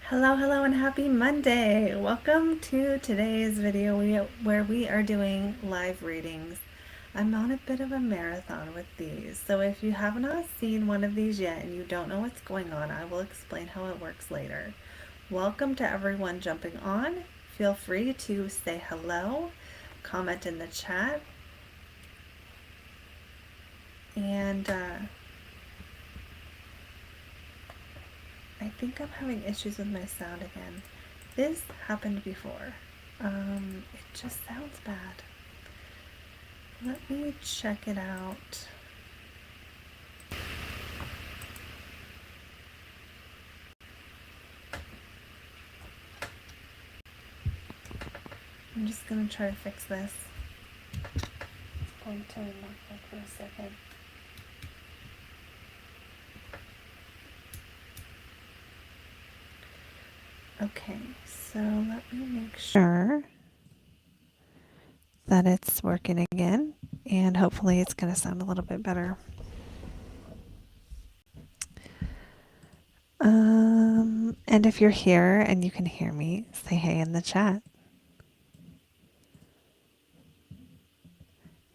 Hello, and happy Monday! Welcome to today's video where we are doing live readings. I'm on a bit of a marathon with these, so if you have not seen one of these yet and you don't know what's going on, I will explain how it works later. Welcome to everyone jumping on. Feel free to say hello, comment in the chat, and I think I'm having issues with my sound again. This happened before. It just sounds bad. Let me check it out. I'm just going to try to fix this. It's going to knock back for a second. Okay, so let me make sure that it's working again, and hopefully it's going to sound a little bit better. And if you're here and you can hear me, say hey in the chat.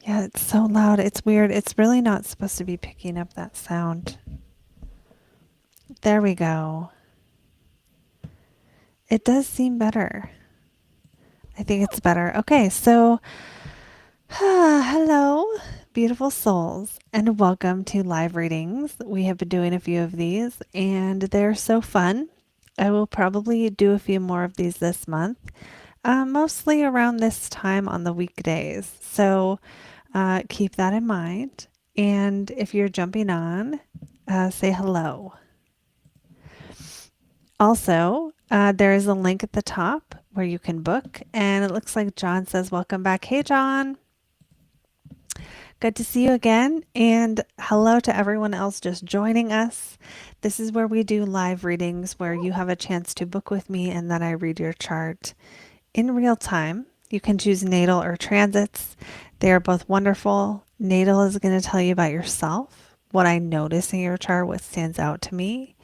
Yeah, it's so loud. It's weird. It's really not supposed to be picking up that sound. There we go. It does seem better. I think it's better. Okay, so hello, beautiful souls, and welcome to live readings. We have been doing a few of these, and they're so fun. I will probably do a few more of these this month, mostly around this time on the weekdays. So keep that in mind. And if you're jumping on, say hello. Also, there is a link at the top where you can book, and it looks like John says welcome back. Hey, John. Good to see you again, and hello to everyone else just joining us. This is where we do live readings where you have a chance to book with me and then I read your chart in real time. You can choose natal or transits. They are both wonderful. Natal is going to tell you about yourself, what I notice in your chart, what stands out to me.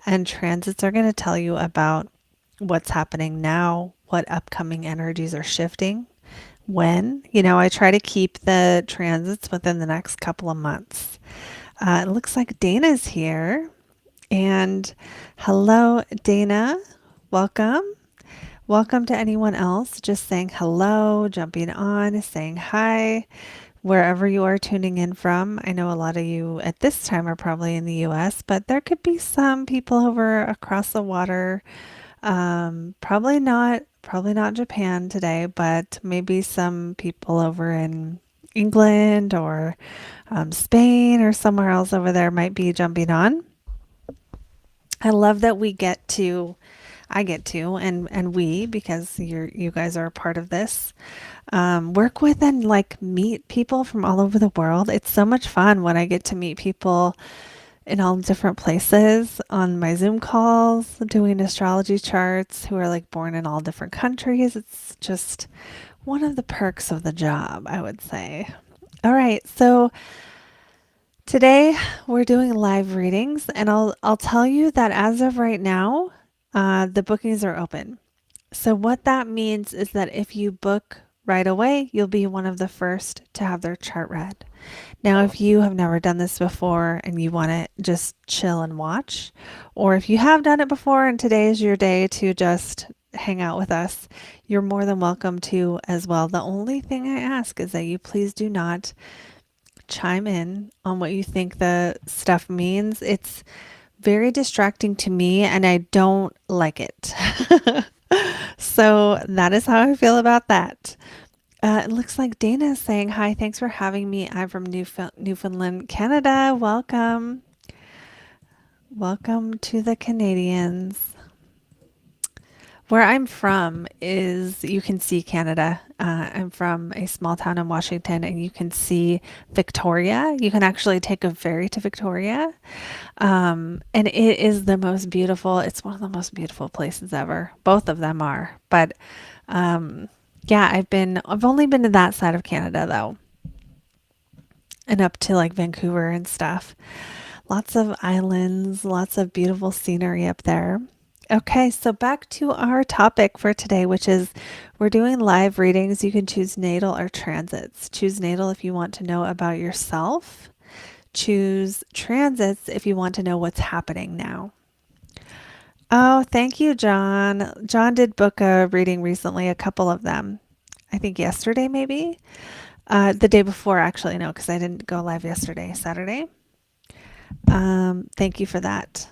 And transits are going to tell you about what's happening now, what upcoming energies are shifting, when. I try to keep the transits within the next couple of months. It looks like Dana's here. And hello, Dana. Welcome. Welcome to anyone else just saying hello, jumping on, saying hi, wherever you are tuning in from. I know a lot of you at this time are probably in the US, but there could be some people over across the water. Probably not Japan today, but maybe some people over in England or Spain or somewhere else over there might be jumping on. I love that I get to, and we, because you guys are a part of this, work with and like meet people from all over the world. It's so much fun when I get to meet people in all different places on my Zoom calls, doing astrology charts, who are like born in all different countries. It's just one of the perks of the job, I would say. All right, so today we're doing live readings, and I'll tell you that as of right now, the bookings are open. So what that means is that if you book right away, you'll be one of the first to have their chart read. Now, if you have never done this before and you want to just chill and watch, or if you have done it before and today is your day to just hang out with us, you're more than welcome to as well. The only thing I ask is that you please do not chime in on what you think the stuff means. It's very distracting to me and I don't like it. So that is how I feel about that. It looks like Dana is saying, hi, thanks for having me. I'm from Newfoundland, Canada. Welcome. Welcome to the Canadians. Where I'm from is, you can see Canada. I'm from a small town in Washington and you can see Victoria. You can actually take a ferry to Victoria. And it is the most beautiful, it's one of the most beautiful places ever. Both of them are. But yeah, I've only been to that side of Canada though. And up to like Vancouver and stuff. Lots of islands, lots of beautiful scenery up there. Okay, so back to our topic for today, which is we're doing live readings. You can choose natal or transits. Choose natal if you want to know about yourself. Choose transits if you want to know what's happening now. Oh, thank you, John. John did book a reading recently, a couple of them. I think yesterday, maybe. The day before, actually, no, because I didn't go live yesterday, Saturday. Thank you for that.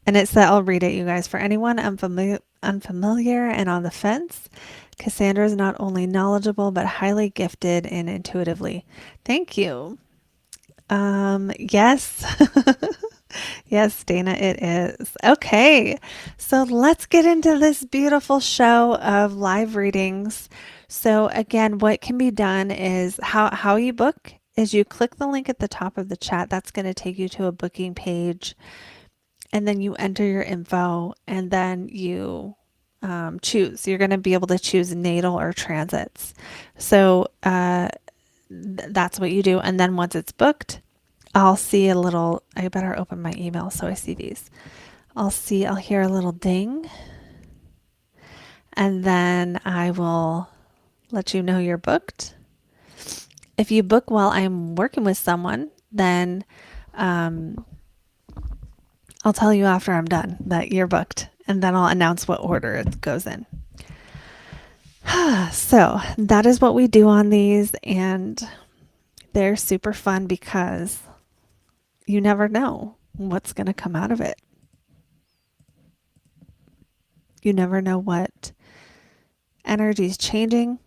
And it said, I'll read it, you guys. For anyone unfamiliar and on the fence, Cassandra is not only knowledgeable, but highly gifted and intuitively. Thank you. Yes. Yes, Dana, it is. Okay. So let's get into this beautiful show of live readings. So again, what can be done is how you book is you click the link at the top of the chat. That's going to take you to a booking page, and then you enter your info, and then you choose. You're going to be able to choose natal or transits. So that's what you do. And then once it's booked, I'll see a little, I better open my email so I see these. I'll hear a little ding, and then I will let you know you're booked. If you book while I'm working with someone, then I'll tell you after I'm done that you're booked, and then I'll announce what order it goes in. So that is what we do on these, and they're super fun because you never know what's going to come out of it. You never know what energy is changing.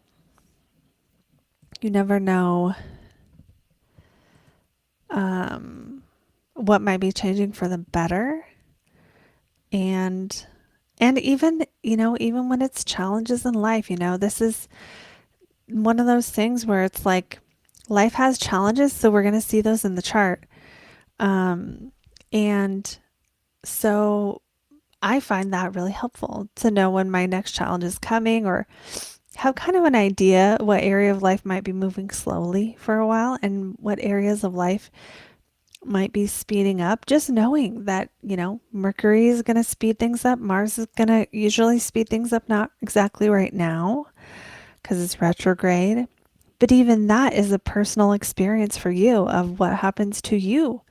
You never know what might be changing for the better. And even, even when it's challenges in life, this is one of those things where it's like life has challenges, so we're going to see those in the chart. And so I find that really helpful to know when my next challenge is coming, or have kind of an idea what area of life might be moving slowly for a while and what areas of life might be speeding up. Just knowing that, Mercury is going to speed things up. Mars is going to usually speed things up, not exactly right now because it's retrograde. But even that is a personal experience for you of what happens to you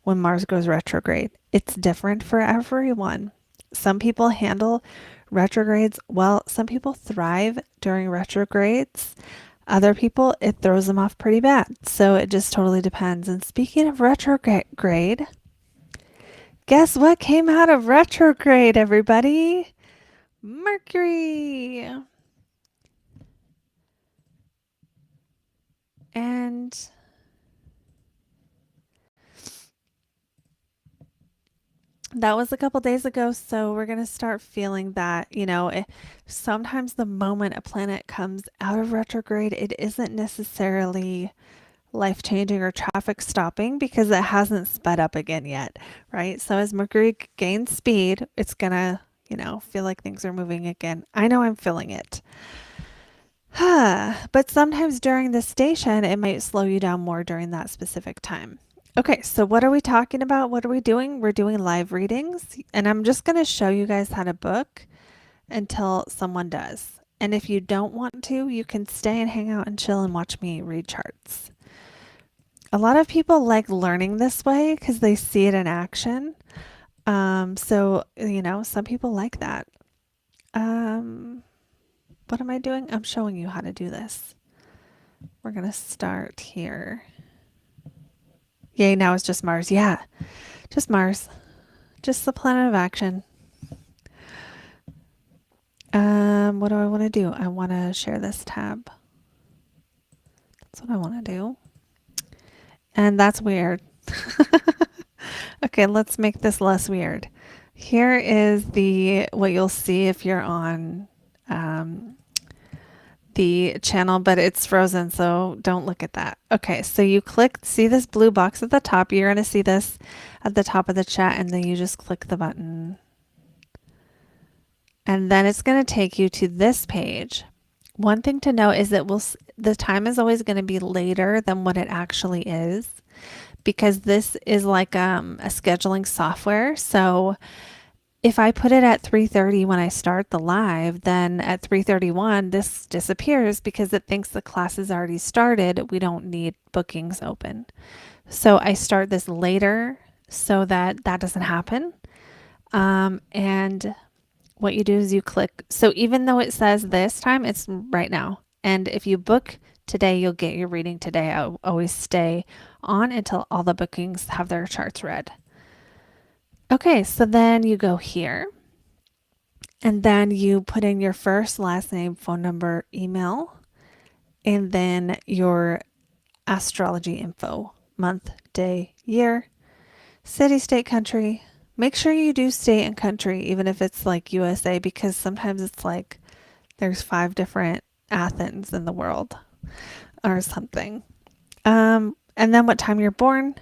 when Mars goes retrograde. It's different for everyone. Some people handle retrogrades well. Some people thrive during retrogrades. Other people, it throws them off pretty bad. So it just totally depends. And speaking of retrograde, guess what came out of retrograde, everybody? Mercury. And that was a couple days ago, so we're going to start feeling that, sometimes the moment a planet comes out of retrograde, it isn't necessarily life-changing or traffic stopping because it hasn't sped up again yet, right? So as Mercury gains speed, it's going to, feel like things are moving again. I know I'm feeling it. But sometimes during the station, it might slow you down more during that specific time. Okay, so what are we talking about? What are we doing? We're doing live readings, and I'm just going to show you guys how to book until someone does. And if you don't want to, you can stay and hang out and chill and watch me read charts. A lot of people like learning this way because they see it in action. So, some people like that. What am I doing? I'm showing you how to do this. We're going to start here. Yay, now it's just Mars. Yeah, just Mars. Just the planet of action. What do I want to do? I want to share this tab. That's what I want to do. And that's weird. Okay, let's make this less weird. Here is what you'll see if you're on the channel, but it's frozen, so don't look at that. Okay, so you see this blue box at the top. You're going to see this at the top of the chat, and then you just click the button. And then it's going to take you to this page. One thing to note is that the time is always going to be later than what it actually is, because this is like a scheduling software. So if I put it at 3:30 when I start the live, then at 3:31 this disappears because it thinks the class has already started. We don't need bookings open. So I start this later so that that doesn't happen. And what you do is you click. So even though it says this time, it's right now. And if you book today, you'll get your reading today. I always stay on until all the bookings have their charts read. Okay, so then you go here and then you put in your first, last name, phone number, email, and then your astrology info, month, day, year, city, state, country. Make sure you do state and country, even if it's like USA, because sometimes it's like there's 5 different Athens in the world or something. And then what time you're born.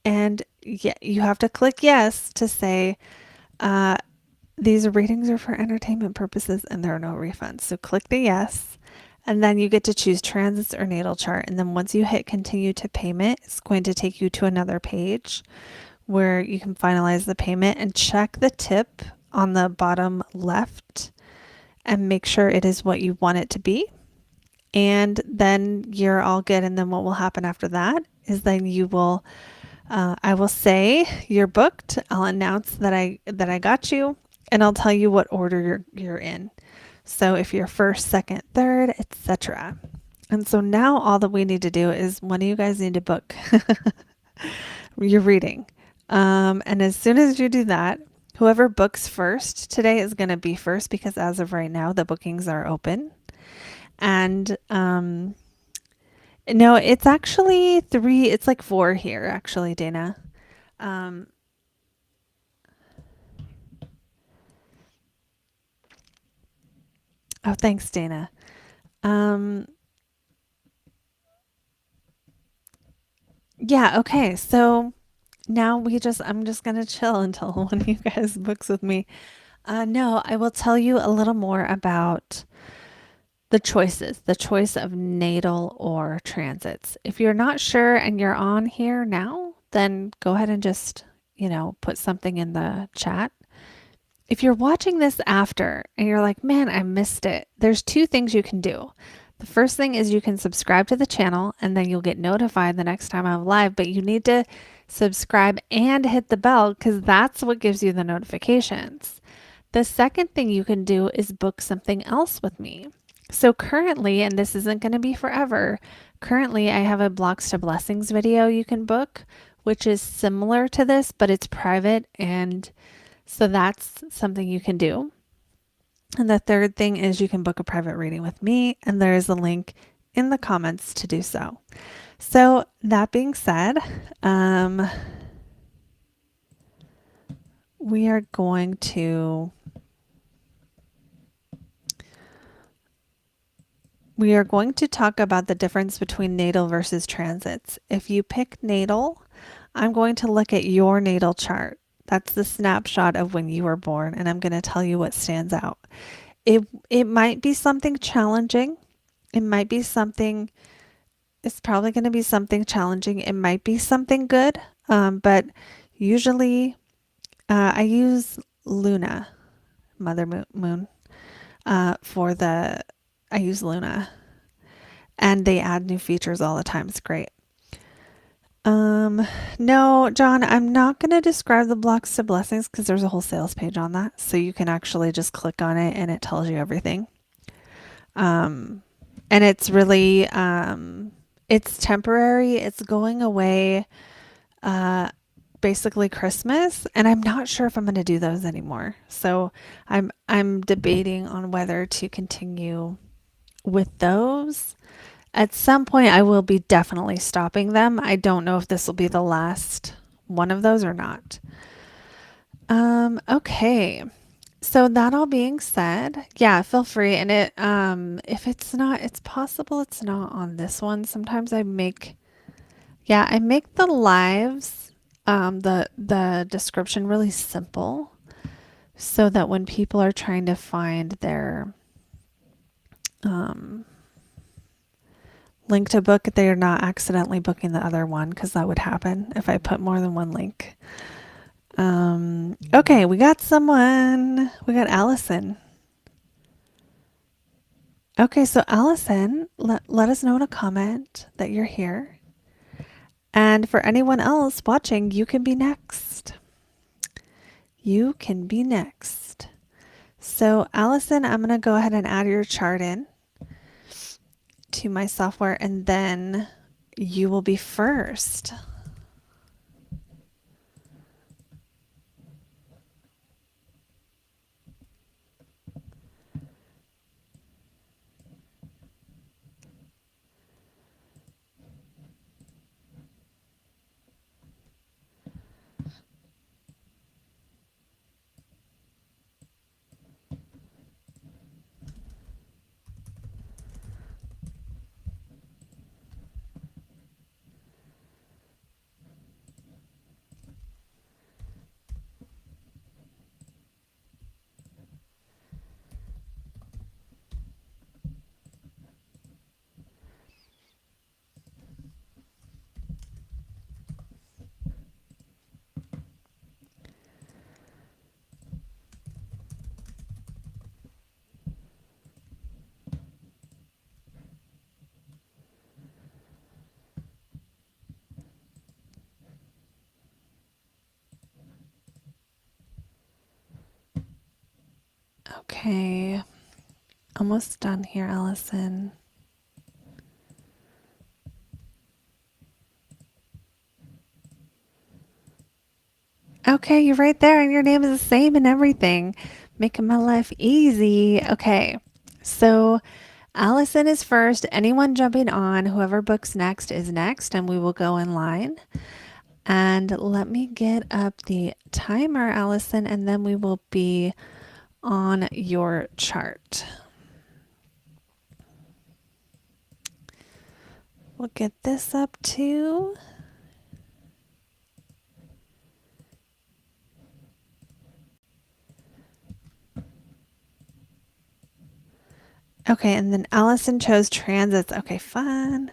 And yeah, you have to click yes to say, these readings are for entertainment purposes and there are no refunds. So click the yes. And then you get to choose transits or natal chart. And then once you hit continue to payment, it's going to take you to another page where you can finalize the payment and check the tip on the bottom left and make sure it is what you want it to be. And then you're all good. And then what will happen after that is then you will, I will say you're booked. I'll announce that I got you, and I'll tell you what order you're in. So if you're first, second, third, etc. And so now all that we need to do is one of you guys need to book your reading. And as soon as you do that, whoever books first today is going to be first because as of right now, the bookings are open. And no, it's actually 3. It's like 4 here, actually, Dana. Oh, thanks, Dana. Yeah, okay. So now I'm just going to chill until one of you guys books with me. No, I will tell you a little more about the choice of natal or transits. If you're not sure and you're on here now, then go ahead and just, put something in the chat. If you're watching this after and you're like, man, I missed it, there's 2 things you can do. The first thing is you can subscribe to the channel and then you'll get notified the next time I'm live, but you need to subscribe and hit the bell because that's what gives you the notifications. The second thing you can do is book something else with me. So currently, and this isn't going to be forever, currently I have a Blocks to Blessings video you can book, which is similar to this, but it's private. And so that's something you can do. And the third thing is you can book a private reading with me, and there is a link in the comments to do so. So that being said, we are going to talk about the difference between natal versus transits. If you pick natal, I'm going to look at your natal chart. That's the snapshot of when you were born, and I'm going to tell you what stands out. It might be something challenging. It might be something, it's probably going to be something challenging. It might be something good, but usually I use Luna, Mother Moon, I use Luna, and they add new features all the time. It's great. No, John, I'm not going to describe the Blocks to Blessings because there's a whole sales page on that. So you can actually just click on it and it tells you everything. And it's really, it's temporary. It's going away, basically Christmas. And I'm not sure if I'm going to do those anymore. So I'm debating on whether to continue with those. At some point, I will be definitely stopping them. I don't know if this will be the last one of those or not. Okay. So that all being said, yeah, feel free. And if it's not, it's possible it's not on this one. Sometimes I make the lives, the description really simple so that when people are trying to find their, link to book, they're not accidentally booking the other one because that would happen if I put more than one link. Okay, we got someone. We got Allison. Okay, so Allison, let us know in a comment that you're here. And for anyone else watching, you can be next. You can be next. So, Allison, I'm going to go ahead and add your chart in to my software, and then you will be first. Okay, almost done here, Allison. Okay, you're right there, and your name is the same and everything. Making my life easy. Okay, so Allison is first. Anyone jumping on, whoever books next is next, and we will go in line. And let me get up the timer, Allison, and then we will be on your chart. We'll get this up too. Okay, and then Allison chose transits. Okay, fun.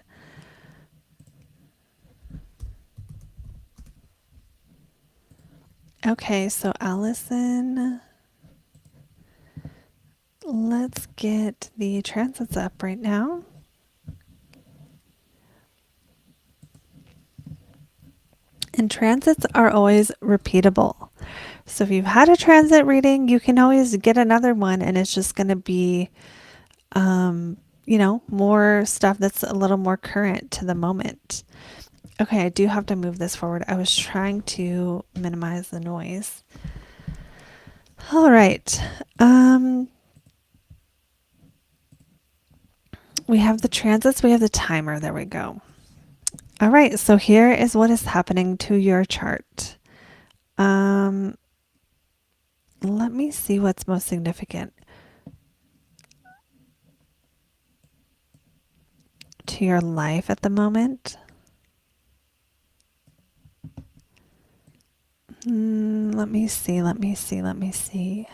Okay, so Allison, let's get the transits up right now. And transits are always repeatable. So if you've had a transit reading, you can always get another one, and it's just going to be, more stuff that's a little more current to the moment. Okay, I do have to move this forward. I was trying to minimize the noise. All right. We have the transits, we have the timer. There we go. All right, so here is what is happening to your chart. Let me see what's most significant to your life at the moment. Let me see.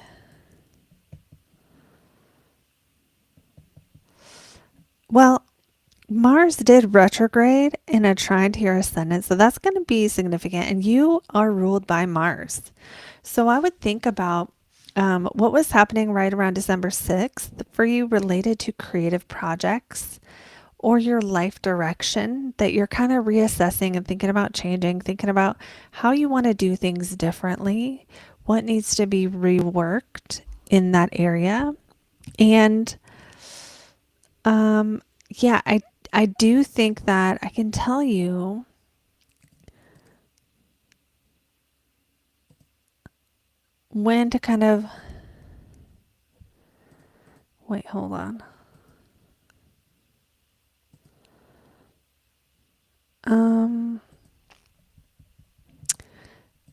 Well, Mars did retrograde in a trine to your ascendant, so that's going to be significant. And you are ruled by Mars. So I would think about what was happening right around December 6th for you related to creative projects or your life direction that you're kind of reassessing and thinking about changing, thinking about how you want to do things differently, what needs to be reworked in that area. And yeah, I do think that I can tell you when to kind of wait, hold on.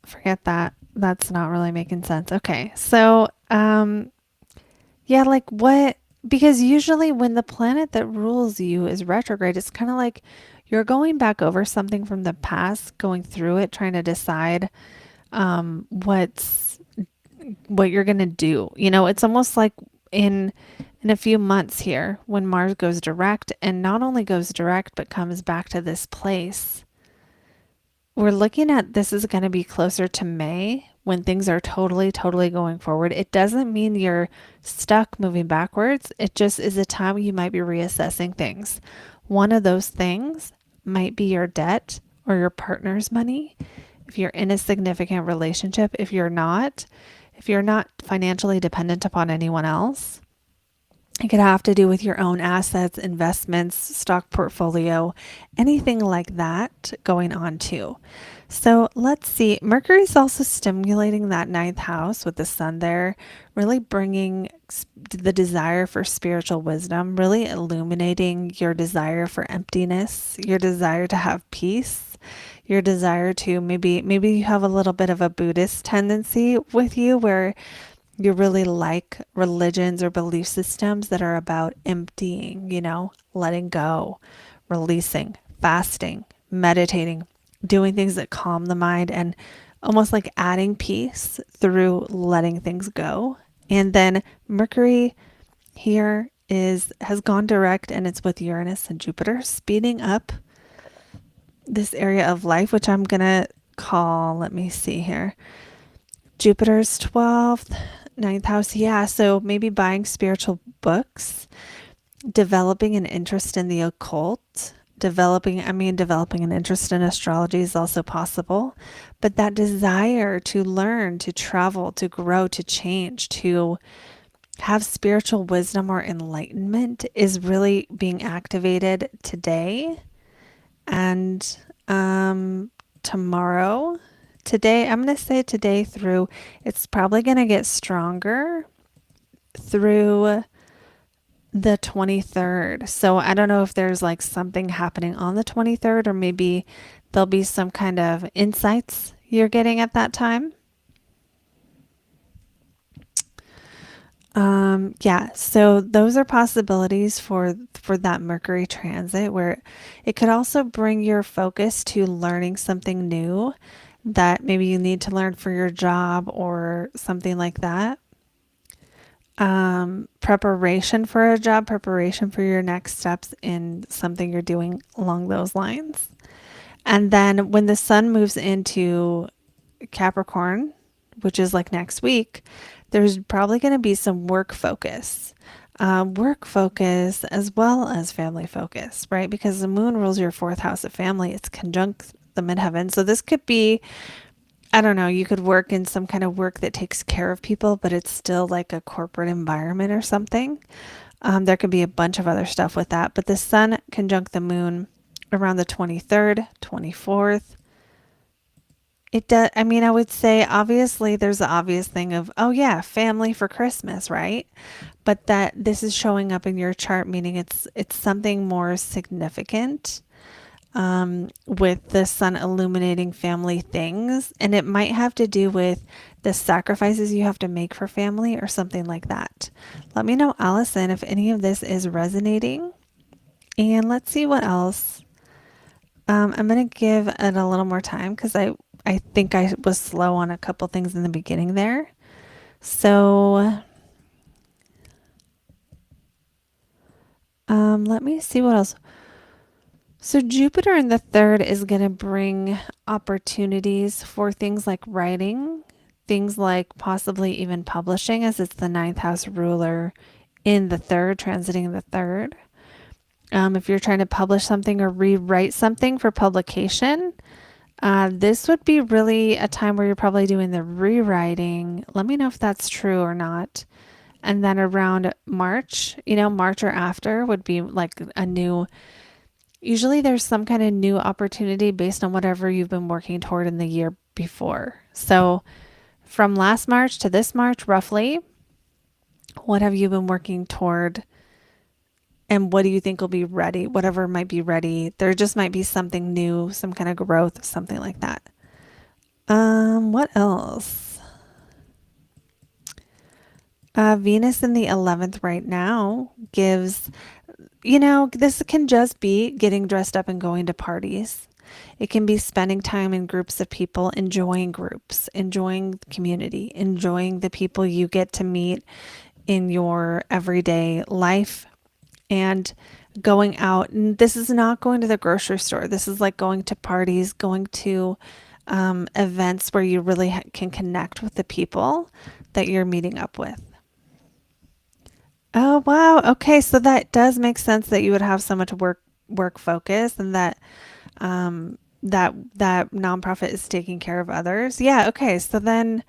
Forget that. That's not really making sense. Okay. So, yeah, like what, because usually when the planet that rules you is retrograde, it's kind of like you're going back over something from the past, going through it, trying to decide what you're going to do. You know, it's almost like in a few months here when Mars goes direct, and not only goes direct but comes back to this place we're looking at this is going to be closer to May when things are totally going forward. It doesn't mean you're stuck moving backwards. It just is a time you might be reassessing things. One of those things might be your debt or your partner's money. If you're in a significant relationship, if you're not financially dependent upon anyone else, it could have to do with your own assets, investments, stock portfolio, anything like that going on too. So let's see. Mercury's also stimulating that ninth house with the sun there, really bringing the desire for spiritual wisdom, really illuminating your desire for emptiness, your desire to have peace, your desire to maybe you have a little bit of a Buddhist tendency with you where you really like religions or belief systems that are about emptying, letting go, releasing, fasting, meditating, doing things that calm the mind and almost like adding peace through letting things go. And then Mercury here has gone direct and it's with Uranus and Jupiter, speeding up this area of life, which I'm going to call, let me see here, Jupiter's 12th, ninth house. Yeah. So maybe buying spiritual books, developing an interest in the occult, developing an interest in astrology is also possible. But that desire to learn, to travel, to grow, to change, to have spiritual wisdom or enlightenment is really being activated today and tomorrow. Today, I'm going to say today through, it's probably going to get stronger through the 23rd. So I don't know if there's like something happening on the 23rd, or maybe there'll be some kind of insights you're getting at that time. Yeah, so those are possibilities for that Mercury transit, where it could also bring your focus to learning something new that maybe you need to learn for your job or something like that. Preparation for a job, preparation for your next steps in something you're doing along those lines. And then when the sun moves into Capricorn, which is like next week, there's probably going to be some work focus as well as family focus, right? Because the moon rules your fourth house of family. It's conjunct the midheaven. So this could be, I don't know, you could work in some kind of work that takes care of people, but it's still like a corporate environment or something. There could be a bunch of other stuff with that, but the sun conjunct the moon around the 23rd, 24th. It does. I mean, I would say obviously there's the obvious thing of, oh yeah, family for Christmas, right? But that this is showing up in your chart, meaning it's something more significant, with the sun illuminating family things, and it might have to do with the sacrifices you have to make for family or something like that. Let me know, Allison, if any of this is resonating, and let's see what else. I'm gonna give it a little more time because I think I was slow on a couple things in the beginning there. So let me see what else. So Jupiter in the third is going to bring opportunities for things like writing, things like possibly even publishing, as it's the ninth house ruler in the third, transiting the third. If you're trying to publish something or rewrite something for publication, this would be really a time where you're probably doing the rewriting. Let me know if that's true or not. And then around March, March or after would be like usually there's some kind of new opportunity based on whatever you've been working toward in the year before. So from last March to this March, roughly, what have you been working toward? And what do you think will be ready? Whatever might be ready. There just might be something new, some kind of growth, something like that. What else? Venus in the 11th right now gives, this can just be getting dressed up and going to parties. It can be spending time in groups of people, enjoying groups, enjoying community, enjoying the people you get to meet in your everyday life. And going out. And this is not going to the grocery store. This is like going to parties, going to events where you really can connect with the people that you're meeting up with. Oh, wow. Okay, so that does make sense that you would have so much work focus, and that that nonprofit is taking care of others. Yeah, okay. So then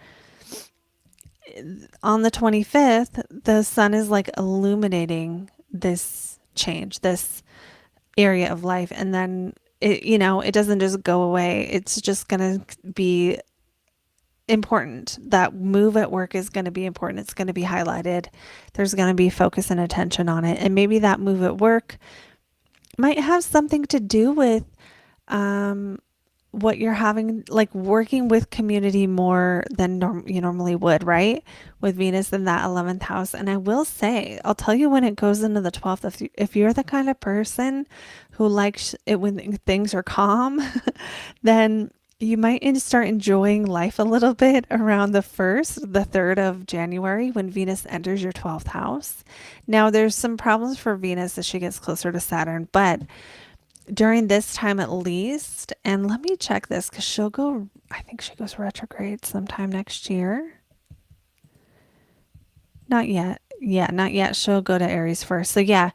on the 25th, the sun is like illuminating this change, this area of life, and then it doesn't just go away. It's just going to be important. That move at work is going to be important. It's going to be highlighted. There's going to be focus and attention on it. And maybe that move at work might have something to do with um, what you're having, like working with community more than you normally would, right? With Venus in that 11th house. And I will say, I'll tell you when it goes into the 12th, if you're the kind of person who likes it when things are calm, then you might start enjoying life a little bit around the 3rd of January, when Venus enters your 12th house. Now, there's some problems for Venus as she gets closer to Saturn, but during this time at least, and let me check this because I think she goes retrograde sometime next year. Not yet. Yeah, not yet. She'll go to Aries first. So, yeah,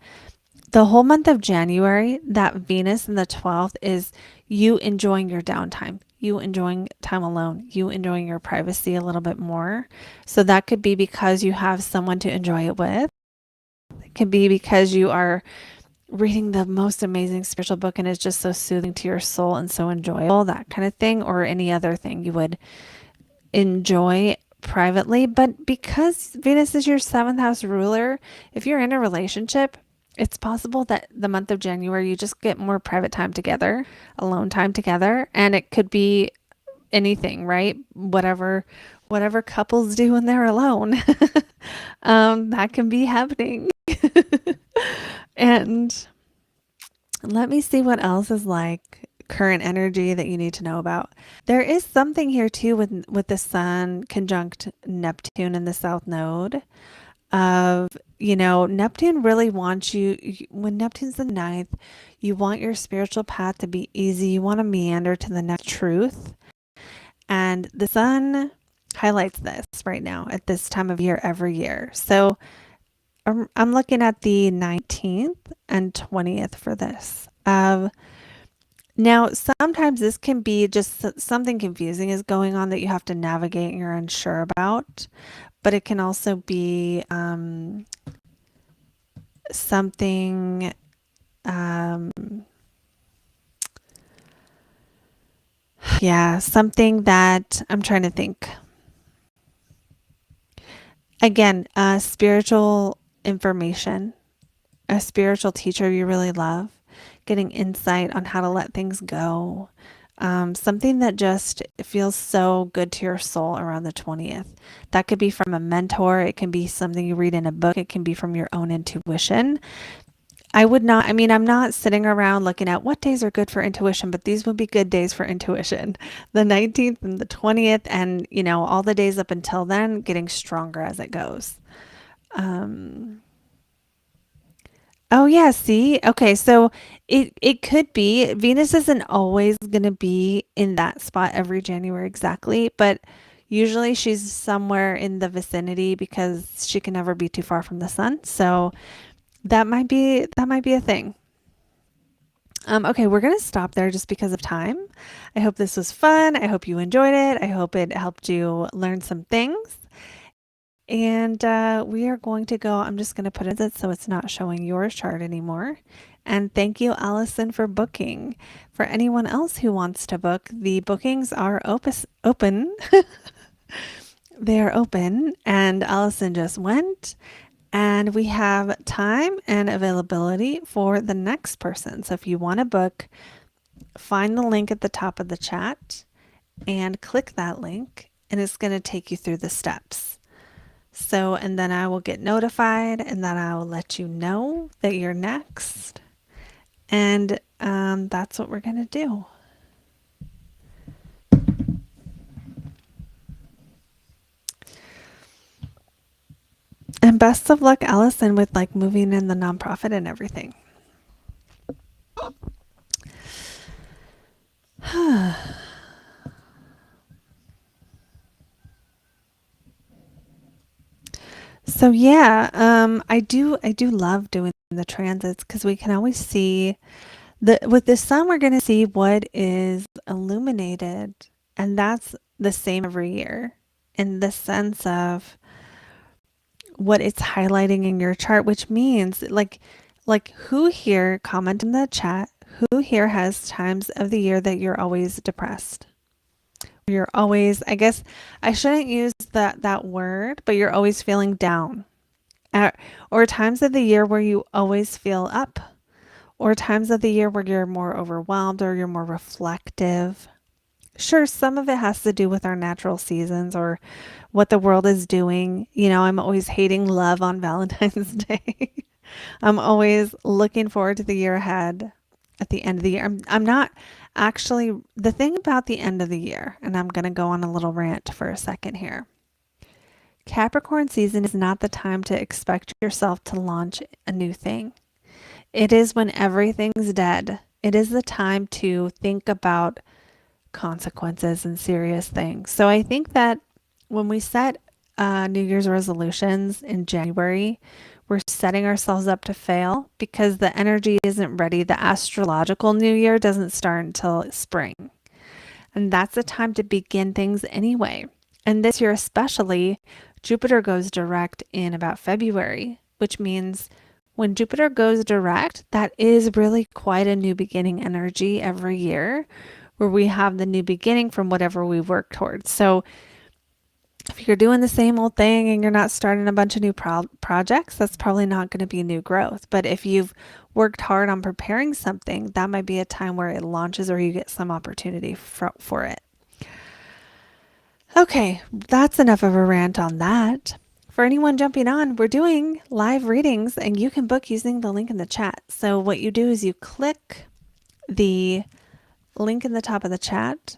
the whole month of January, that Venus in the 12th is you enjoying your downtime, you enjoying time alone, you enjoying your privacy a little bit more. So, that could be because you have someone to enjoy it with. It could be because you are reading the most amazing spiritual book and it's just so soothing to your soul and so enjoyable, that kind of thing, or any other thing you would enjoy privately. But because Venus is your 7th house ruler, if you're in a relationship, it's possible that the month of January you just get more private time together, alone time together, and it could be anything, right? Whatever couples do when they're alone. That can be happening. And let me see what else is like current energy that you need to know about. There is something here too with the sun conjunct Neptune in the south node of, Neptune really wants when Neptune's in the ninth, you want your spiritual path to be easy. You want to meander to the next truth. And the sun highlights this right now at this time of year every year. So I'm looking at the 19th and 20th for this. Now, sometimes this can be just something confusing is going on that you have to navigate and you're unsure about, but it can also be something, something that I'm trying to think. Again, spiritual information, a spiritual teacher you really love, getting insight on how to let things go. Something that just feels so good to your soul around the 20th. That could be from a mentor. It can be something you read in a book. It can be from your own intuition. I'm not sitting around looking at what days are good for intuition, but these would be good days for intuition. The 19th and the 20th, and, all the days up until then, getting stronger as it goes. Oh yeah, see? Okay, so it could be Venus isn't always going to be in that spot every January exactly, but usually she's somewhere in the vicinity because she can never be too far from the sun. So that might be a thing. Okay, we're going to stop there just because of time. I hope this was fun. I hope you enjoyed it. I hope it helped you learn some things. And we are going to go. I'm just going to put it so it's not showing your chart anymore. And thank you, Allison, for booking. For anyone else who wants to book, the bookings are open. They are open. And Allison just went. And we have time and availability for the next person. So if you want to book, find the link at the top of the chat and click that link, and it's going to take you through the steps. So, and then I will get notified, and then I will let you know that you're next. And that's what we're going to do. And best of luck, Allison, with like moving in the nonprofit and everything. So yeah, I do love doing the transits because we can always see the with the sun we're going to see what is illuminated, and that's the same every year in the sense of what it's highlighting in your chart, which means like who here, comment in the chat, who here has times of the year that you're always depressed? You're always, I guess I shouldn't use that word, but you're always feeling down. Uh, or times of the year where you always feel up, or times of the year where you're more overwhelmed or you're more reflective. Sure, some of it has to do with our natural seasons or what the world is doing. You know, I'm always hating love on Valentine's Day. I'm always looking forward to the year ahead at the end of the year. I'm not actually, the thing about the end of the year, and I'm going to go on a little rant for a second here. Capricorn season is not the time to expect yourself to launch a new thing. It is when everything's dead. It is the time to think about consequences and serious things. So I think that when we set New Year's resolutions in January, we're setting ourselves up to fail because the energy isn't ready. The astrological New Year doesn't start until spring. And that's the time to begin things anyway. And this year, especially, Jupiter goes direct in about February, which means when Jupiter goes direct, that is really quite a new beginning energy every year where we have the new beginning from whatever we work towards. So if you're doing the same old thing and you're not starting a bunch of new projects, that's probably not going to be new growth. But if you've worked hard on preparing something, that might be a time where it launches or you get some opportunity for it. Okay, that's enough of a rant on that. For anyone jumping on, we're doing live readings and you can book using the link in the chat. So what you do is you click the link in the top of the chat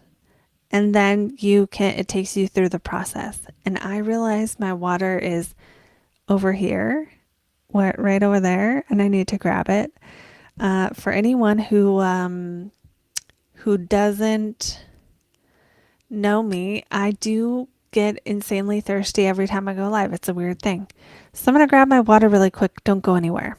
and then it takes you through the process. And I realize my water is over here, right over there, and I need to grab it. For anyone who doesn't know me, I do get insanely thirsty every time I go live. It's a weird thing. So I'm going to grab my water really quick. Don't go anywhere.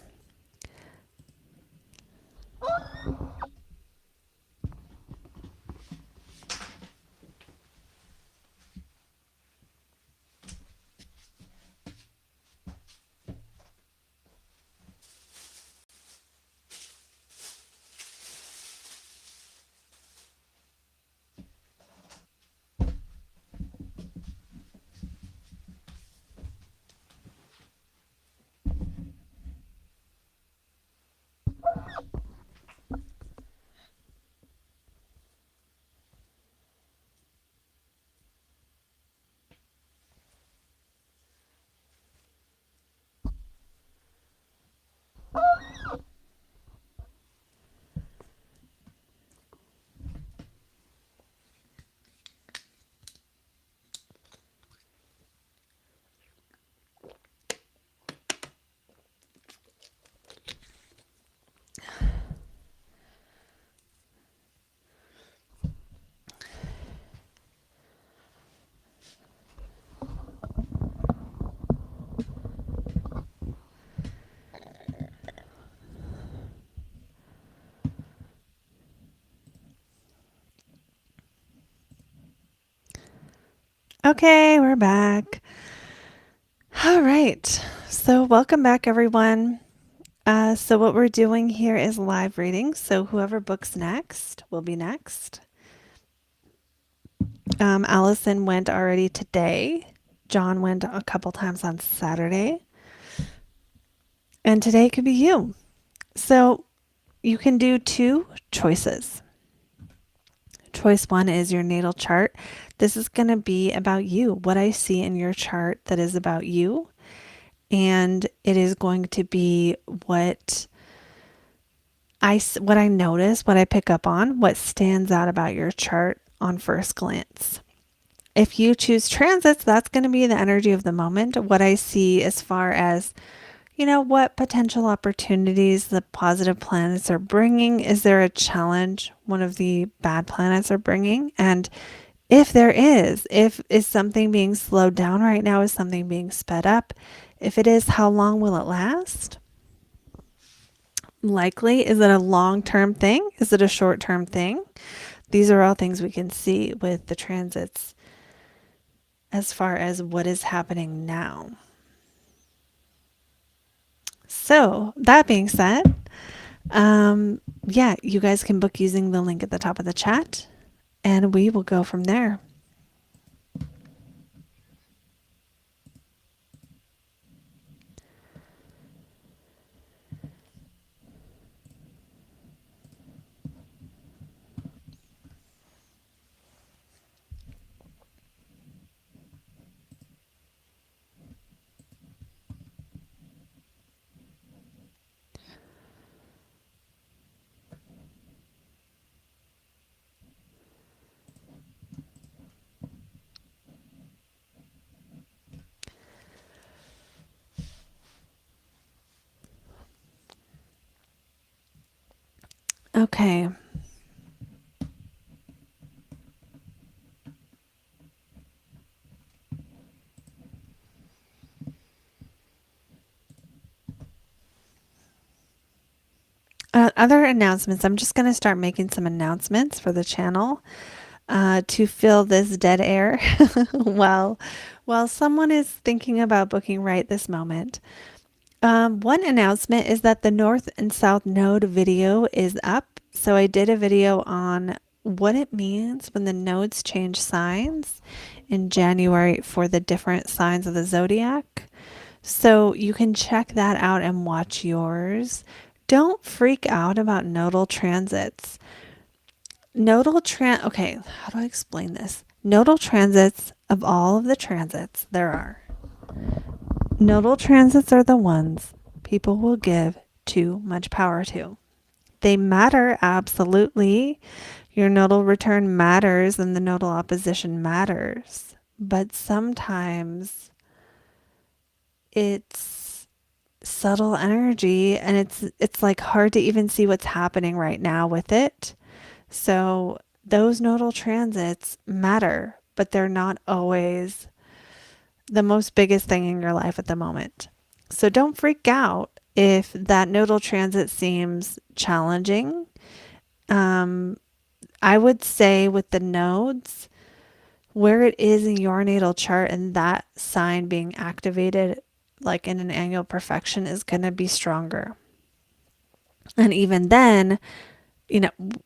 Okay, we're back. All right. So welcome back, everyone. So what we're doing here is live reading. So whoever books next will be next. Allison went already today. John went a couple times on Saturday. And today could be you. So you can do two choices. Choice one is your natal chart. This is going to be about you, what I see in your chart that is about you. And it is going to be what I notice, what I pick up on, what stands out about your chart on first glance. If you choose transits, that's going to be the energy of the moment, what I see as far as, you know, what potential opportunities the positive planets are bringing. Is there a challenge one of the bad planets are bringing? And If there is something being slowed down right now? Is something being sped up? If it is, how long will it last? Likely. Is it a long-term thing? Is it a short-term thing? These are all things we can see with the transits as far as what is happening now. So that being said, yeah, you guys can book using the link at the top of the chat, and we will go from there. Okay. Other announcements. I'm just going to start making some announcements for the channel to fill this dead air while someone is thinking about booking right this moment. One announcement is that the North and South Node video is up. So I did a video on what it means when the nodes change signs in January for the different signs of the zodiac. So you can check that out and watch yours. Don't freak out about nodal transits. Okay, how do I explain this? Nodal transits, of all of the transits there are, nodal transits are the ones people will give too much power to. They matter, absolutely. Your nodal return matters and the nodal opposition matters. But sometimes it's subtle energy and it's like hard to even see what's happening right now with it. So those nodal transits matter, but they're not always the most biggest thing in your life at the moment. So don't freak out if that nodal transit seems challenging. I would say with the nodes, where it is in your natal chart and that sign being activated like in an annual perfection is going to be stronger. And even then,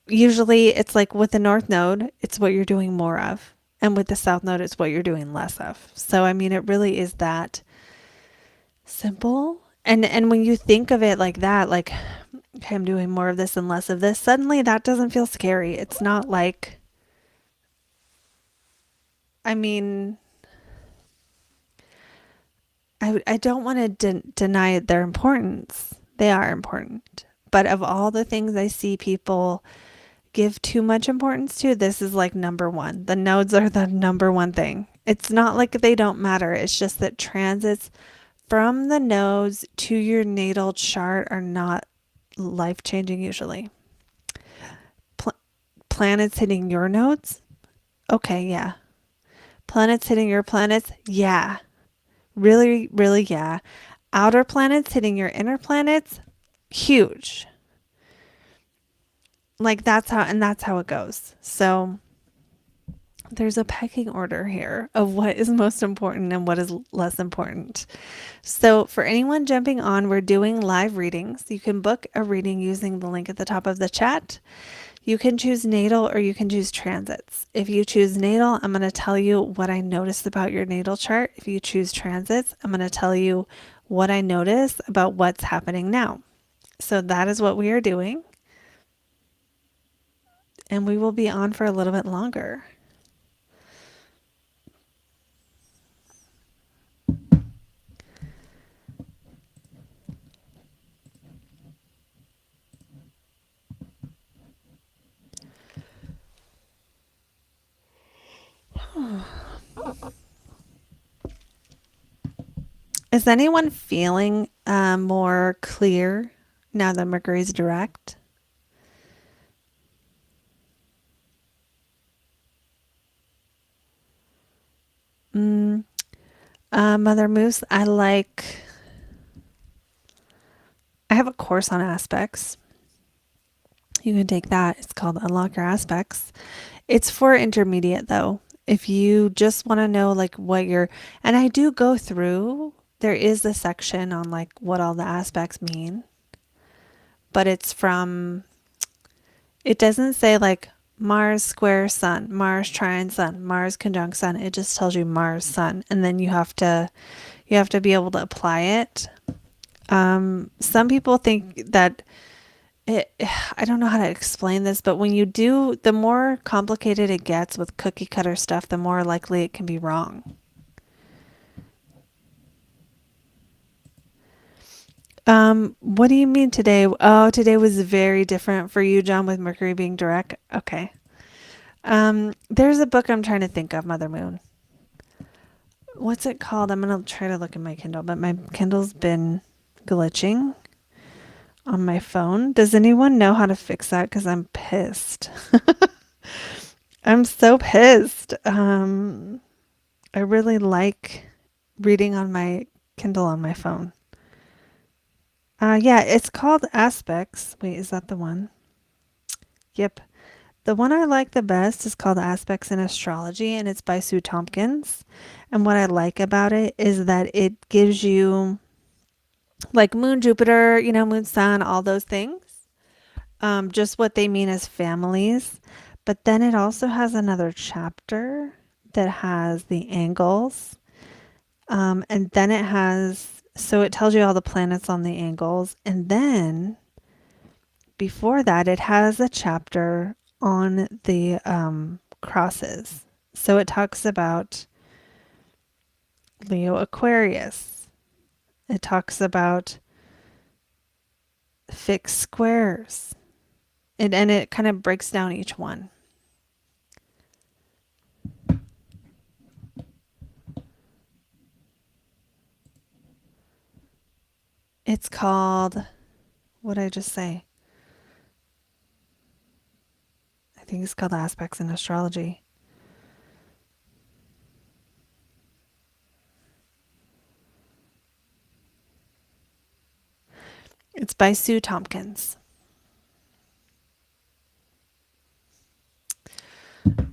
usually it's like with the North Node, it's what you're doing more of. And with the South Node, it's what you're doing less of. So, I mean, it really is that simple. And when you think of it like that, like, okay, I'm doing more of this and less of this, suddenly that doesn't feel scary. It's not like, I mean, I don't want to deny their importance. They are important. But of all the things I see people give too much importance to, this is like number one. The nodes are the number one thing. It's not like they don't matter. It's just that transits from the nodes to your natal chart are not life-changing usually. Planets hitting your nodes? Okay, yeah. Planets hitting your planets? Yeah. Really, really, yeah. Outer planets hitting your inner planets? Huge. Like that's how it goes. So there's a pecking order here of what is most important and what is less important. So for anyone jumping on, we're doing live readings. You can book a reading using the link at the top of the chat. You can choose natal or you can choose transits. If you choose natal, I'm going to tell you what I noticed about your natal chart. If you choose transits, I'm going to tell you what I noticed about what's happening now. So that is what we are doing. And we will be on for a little bit longer. Is anyone feeling more clear now that Mercury's direct? Mm, Mother Moose, I have a course on aspects. You can take that. It's called Unlock Your Aspects. It's for intermediate though. If you just want to know like and I do go through, there is a section on like what all the aspects mean, but it doesn't say like Mars square sun, Mars trine sun, Mars conjunct sun. It just tells you Mars sun. And then you have to be able to apply it. Some people think that I don't know how to explain this, but when you do, the more complicated it gets with cookie cutter stuff, the more likely it can be wrong. What do you mean today? Oh, today was very different for you, John, with Mercury being direct. Okay. There's a book I'm trying to think of, Mother Moon. What's it called? I'm gonna try to look in my Kindle, but my Kindle's been glitching on my phone. Does anyone know how to fix that? Because I'm pissed. I'm so pissed. I really like reading on my Kindle on my phone. Yeah, it's called Aspects. Wait, is that the one? Yep. The one I like the best is called Aspects in Astrology, and it's by Sue Tompkins. And what I like about it is that it gives you like Moon, Jupiter, Moon, Sun, all those things. Just what they mean as families. But then it also has another chapter that has the angles. And then so it tells you all the planets on the angles. And then before that, it has a chapter on the crosses. So it talks about Leo Aquarius. It talks about fixed squares. And it kind of breaks down each one. It's called, what did I just say? I think it's called Aspects in Astrology. It's by Sue Tompkins.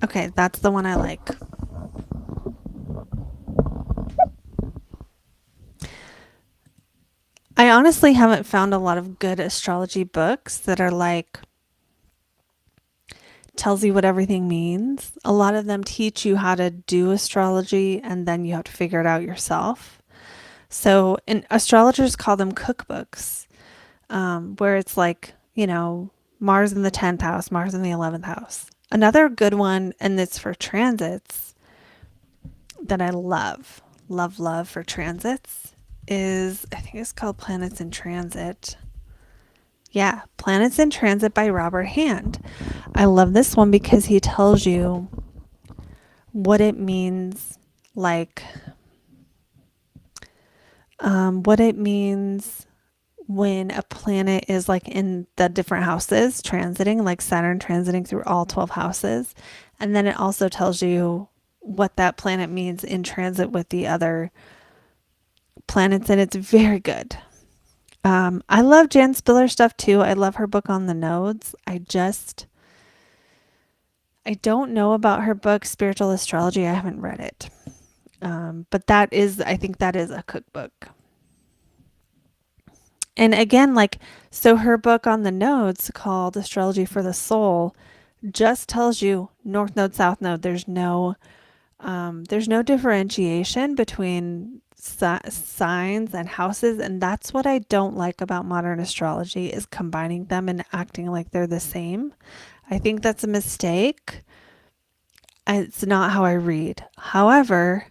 Okay, that's the one I like. I honestly haven't found a lot of good astrology books that are like tells you what everything means. A lot of them teach you how to do astrology and then you have to figure it out yourself. So, and astrologers call them cookbooks, where it's like, Mars in the 10th house, Mars in the 11th house. Another good one, and it's for transits that I love for transits is, I think it's called Planets in Transit. Yeah, Planets in Transit by Robert Hand. I love this one because he tells you what it means, like what it means when a planet is like in the different houses transiting, like Saturn transiting through all 12 houses. And then it also tells you what that planet means in transit with the other planets, and it's very good. I love Jan Spiller stuff too. I love her book on the nodes. I don't know about her book, Spiritual Astrology. I haven't read it. But I think that is a cookbook. And again, so her book on the nodes called Astrology for the Soul just tells you North Node, South Node. There's no differentiation between signs and houses. And that's what I don't like about modern astrology is combining them and acting like they're the same. I think that's a mistake. It's not how I read. However,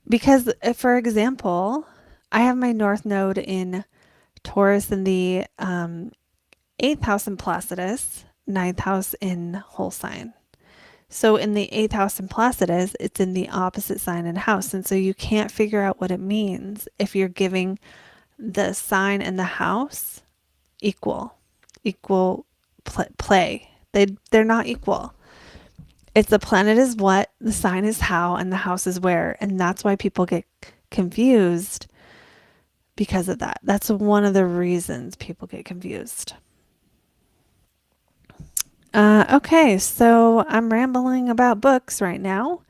because for example, I have my North Node in Taurus in the 8th house in Placidus, 9th house in whole sign. So in the 8th house in Placidus, it's in the opposite sign and house. And so you can't figure out what it means if you're giving the sign and the house equal play. They're not equal. It's the planet is what, the sign is how, and the house is where. And that's why people get confused because of that. That's one of the reasons people get confused. Okay, so I'm rambling about books right now.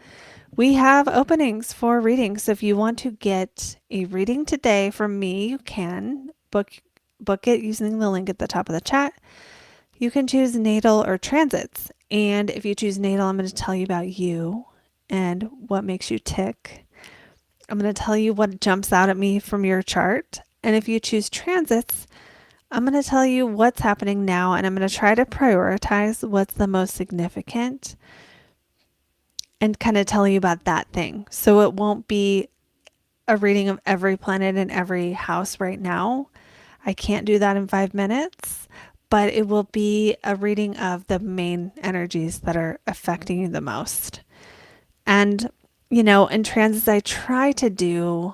We have openings for readings. So if you want to get a reading today from me, you can book it using the link at the top of the chat. You can choose natal or transits. And if you choose natal, I'm going to tell you about you and what makes you tick. I'm going to tell you what jumps out at me from your chart. And if you choose transits, I'm going to tell you what's happening now, and I'm going to try to prioritize what's the most significant and kind of tell you about that thing. So it won't be a reading of every planet in every house right now. I can't do that in 5 minutes, but it will be a reading of the main energies that are affecting you the most. And, in transits, I try to do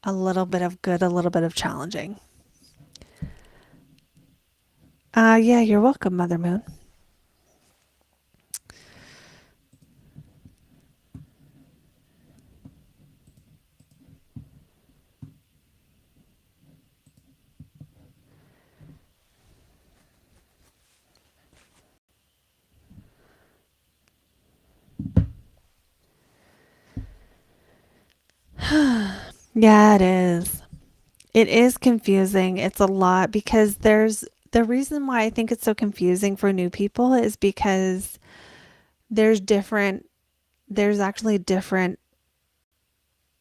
a little bit of good, a little bit of challenging. Yeah, you're welcome, Mother Moon. Yeah, it is. It is confusing. It's a lot because the reason why I think it's so confusing for new people is because there's actually different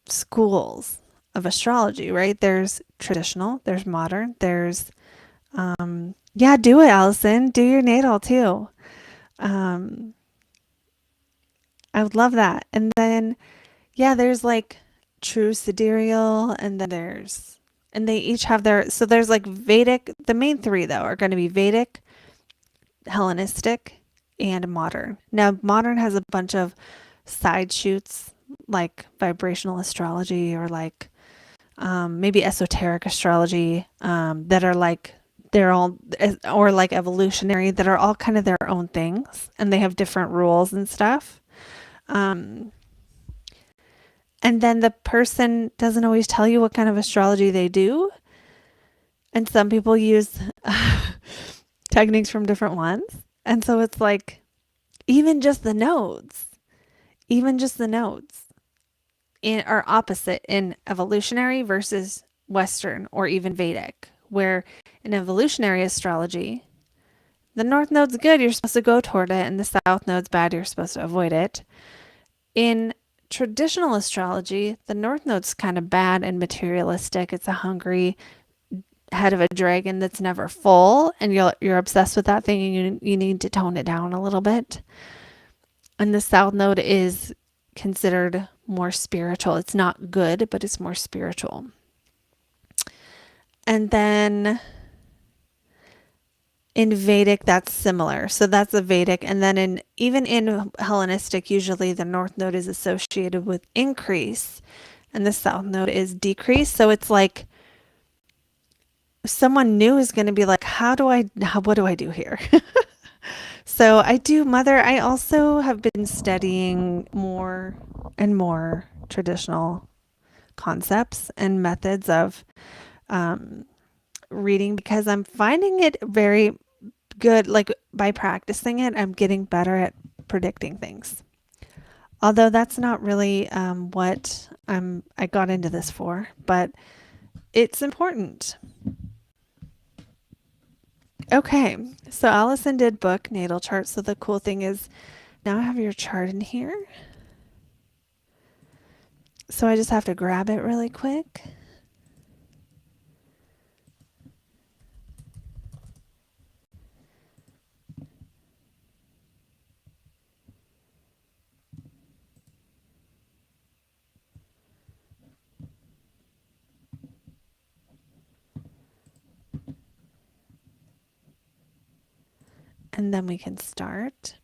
schools of astrology, right? There's traditional, there's modern, yeah, do it, Allison. Do your natal too. Um, I would love that. And then, yeah, there's like true sidereal, and then and they each have so there's like Vedic. The main three, though, are going to be Vedic, Hellenistic, and modern. Now, modern has a bunch of side shoots like vibrational astrology or like maybe esoteric astrology that are like they're all or like evolutionary that are all kind of their own things, and they have different rules and stuff. Um, and then the person doesn't always tell you what kind of astrology they do. And some people use techniques from different ones. And so it's like, even just the nodes, even just the nodes are opposite in evolutionary versus Western or even Vedic, where in evolutionary astrology, the north node's good, you're supposed to go toward it, and the south node's bad, you're supposed to avoid it. In traditional astrology, the north node's kind of bad and materialistic. It's a hungry head of a dragon that's never full, and you're obsessed with that thing, and you need to tone it down a little bit. And the south node is considered more spiritual. It's not good, but it's more spiritual. And then in Vedic, that's similar. So that's a Vedic. And then even in Hellenistic, usually the north node is associated with increase and the south node is decrease. So it's like someone new is going to be like, what do I do here? So I do, Mother. I also have been studying more and more traditional concepts and methods of reading because I'm finding it very good. Like by practicing it, I'm getting better at predicting things. Although that's not really what I got into this for, but it's important. Okay, so Allison did book natal chart. So the cool thing is now I have your chart in here. So I just have to grab it really quick. And then we can start.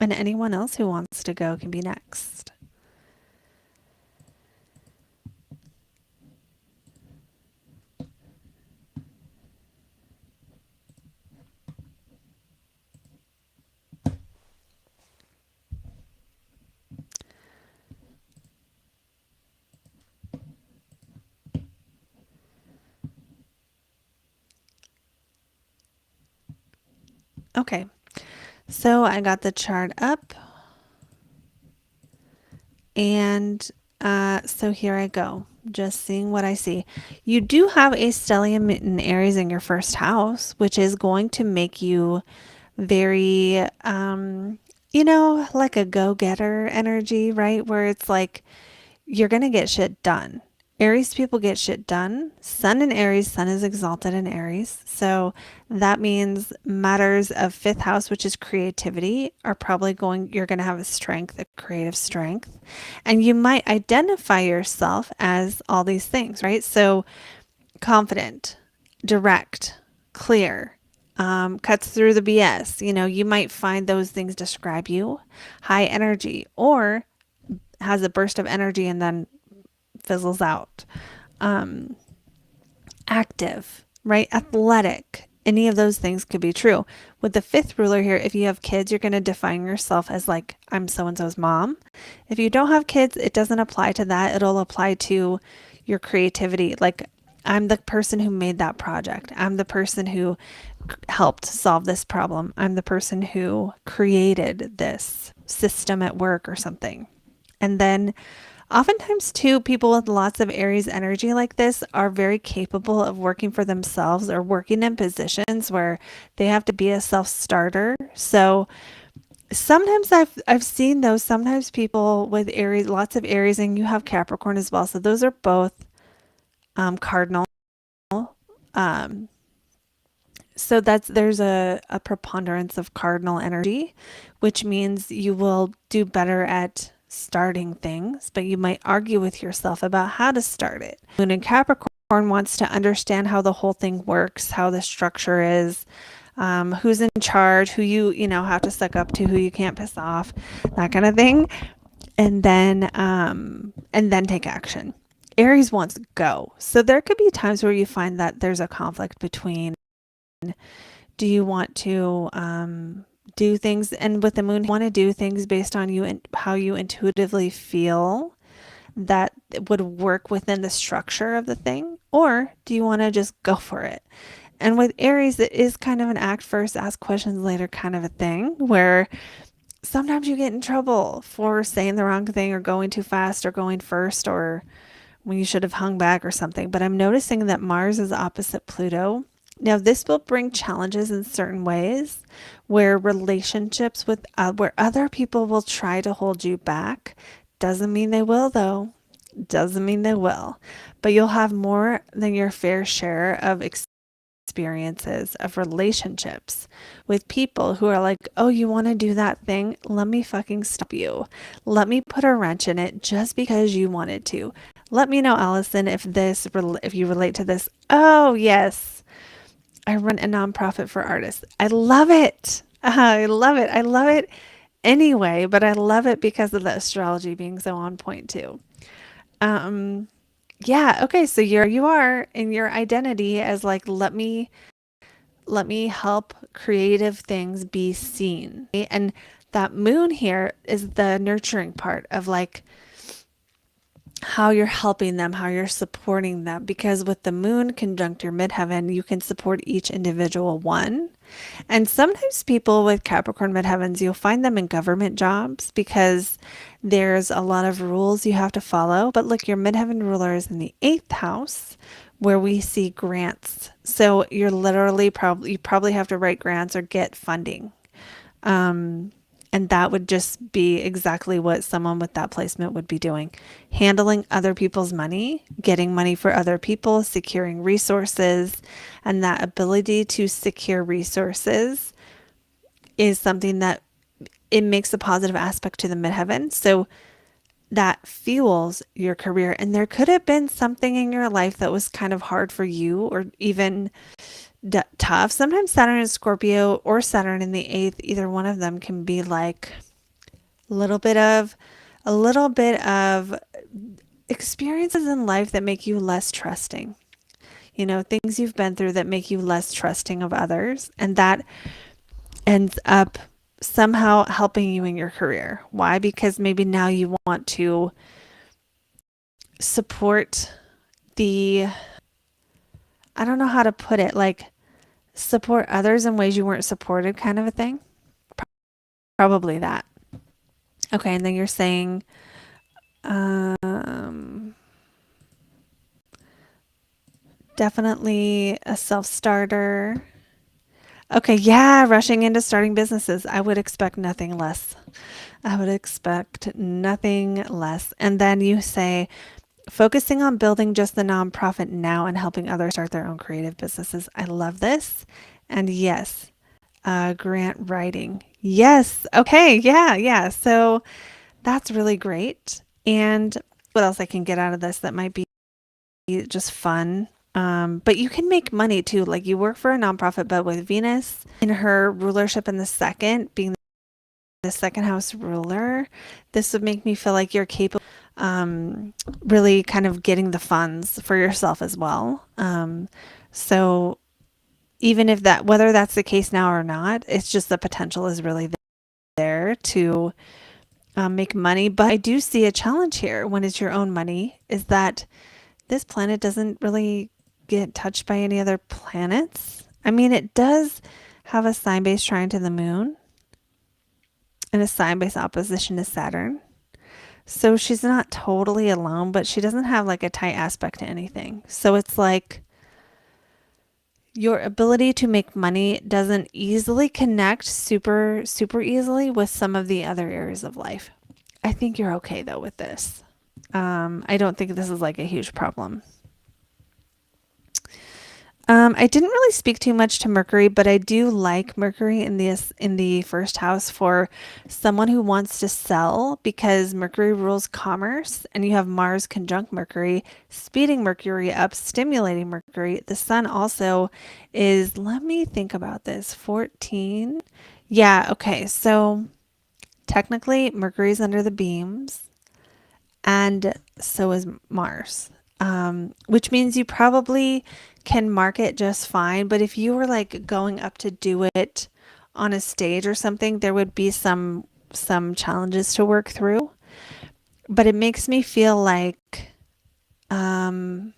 And anyone else who wants to go can be next. Okay, so I got the chart up, and so here I go, just seeing what I see. You do have a stellium in Aries in your first house, which is going to make you very, like a go-getter energy, right? Where it's like you're going to get shit done. Aries people get shit done. Sun in Aries, Sun is exalted in Aries. So that means matters of fifth house, which is creativity, are probably you're going to have a strength, a creative strength. And you might identify yourself as all these things, right? So confident, direct, clear, cuts through the BS. You might find those things describe you. High energy, or has a burst of energy and then fizzles out. Um, Active, right? Athletic. Any of those things could be true. With the fifth ruler here, if you have kids, you're going to define yourself as like, I'm so and so's mom. If you don't have kids, it doesn't apply to that. It'll apply to your creativity. Like, I'm the person who made that project. I'm the person who helped solve this problem. I'm the person who created this system at work or something. And then oftentimes, too, people with lots of Aries energy like this are very capable of working for themselves or working in positions where they have to be a self-starter. So sometimes I've seen those. Sometimes people with Aries, lots of Aries, and you have Capricorn as well. So those are both cardinal. Um, so there's a preponderance of cardinal energy, which means you will do better at starting things, but you might argue with yourself about how to start it. Moon in Capricorn wants to understand how the whole thing works, how the structure is, who's in charge, who you have to suck up to, who you can't piss off, that kind of thing, and then take action. Aries wants go. So there could be times where you find that there's a conflict between, do you want to do things, and with the moon, you want to do things based on you and how you intuitively feel that it would work within the structure of the thing, or do you want to just go for it? And with Aries, it is kind of an act first, ask questions later kind of a thing, where sometimes you get in trouble for saying the wrong thing or going too fast or going first, or when you should have hung back or something. But I'm noticing that Mars is opposite Pluto. Now, this will bring challenges in certain ways where relationships where other people will try to hold you back. Doesn't mean they will, though. Doesn't mean they will. But you'll have more than your fair share of experiences of relationships with people who are like, oh, you want to do that thing? Let me fucking stop you. Let me put a wrench in it just because you wanted to. Let me know, Allison, if you relate to this. Oh, yes. I run a nonprofit for artists. I love it. I love it. I love it anyway, but I love it because of the astrology being so on point too. Um, yeah, okay, so here you are in your identity as like, let me help creative things be seen. And that moon here is the nurturing part of like how you're helping them, how you're supporting them. Because with the moon conjunct your midheaven, you can support each individual one. And sometimes people with Capricorn midheavens, you'll find them in government jobs because there's a lot of rules you have to follow. But look, your midheaven ruler is in the eighth house where we see grants. So you're literally you probably have to write grants or get funding. And that would just be exactly what someone with that placement would be doing. Handling other people's money, getting money for other people, securing resources, and that ability to secure resources is something that it makes a positive aspect to the midheaven. So that fuels your career. And there could have been something in your life that was kind of hard for you or even tough. Sometimes Saturn in Scorpio or Saturn in the eighth, either one of them can be like a little bit of experiences in life that make you less trusting. Things you've been through that make you less trusting of others, and that ends up somehow helping you in your career. Why? Because maybe now you want to support I don't know how to put it, like Support others in ways you weren't supported, kind of a thing. Probably that. Okay, and then you're saying, definitely a self-starter. Okay, yeah, rushing into starting businesses. I would expect nothing less. I would expect nothing less. And then you say, focusing on building just the nonprofit now and helping others start their own creative businesses. I love this. And yes, grant writing. Yes. Okay. Yeah. Yeah. So that's really great. And what else I can get out of this that might be just fun? But you can make money too. Like you work for a nonprofit, but with Venus in her rulership in the second, being the second house ruler, this would make me feel like you're capable, really kind of getting the funds for yourself as well. So even if that, whether that's the case now or not, it's just the potential is really there to make money. But I do see a challenge here when it's your own money is that this planet doesn't really get touched by any other planets. I mean, it does have a sign base trine to the moon and a sign base opposition to Saturn. So she's not totally alone, but she doesn't have like a tight aspect to anything. So it's like your ability to make money doesn't easily connect super easily with some of the other areas of life. I think you're okay though with this. I don't think this is like a huge problem. I didn't really speak too much to Mercury, but I do like Mercury in the first house for someone who wants to sell because Mercury rules commerce and you have Mars conjunct Mercury, speeding Mercury up, stimulating Mercury. The sun also is, let me think about this, 14. Yeah, okay. So technically Mercury's under the beams and so is Mars. Which means you probably can market just fine. But if you were like going up to do it on a stage or something, there would be some challenges to work through. But it makes me feel like you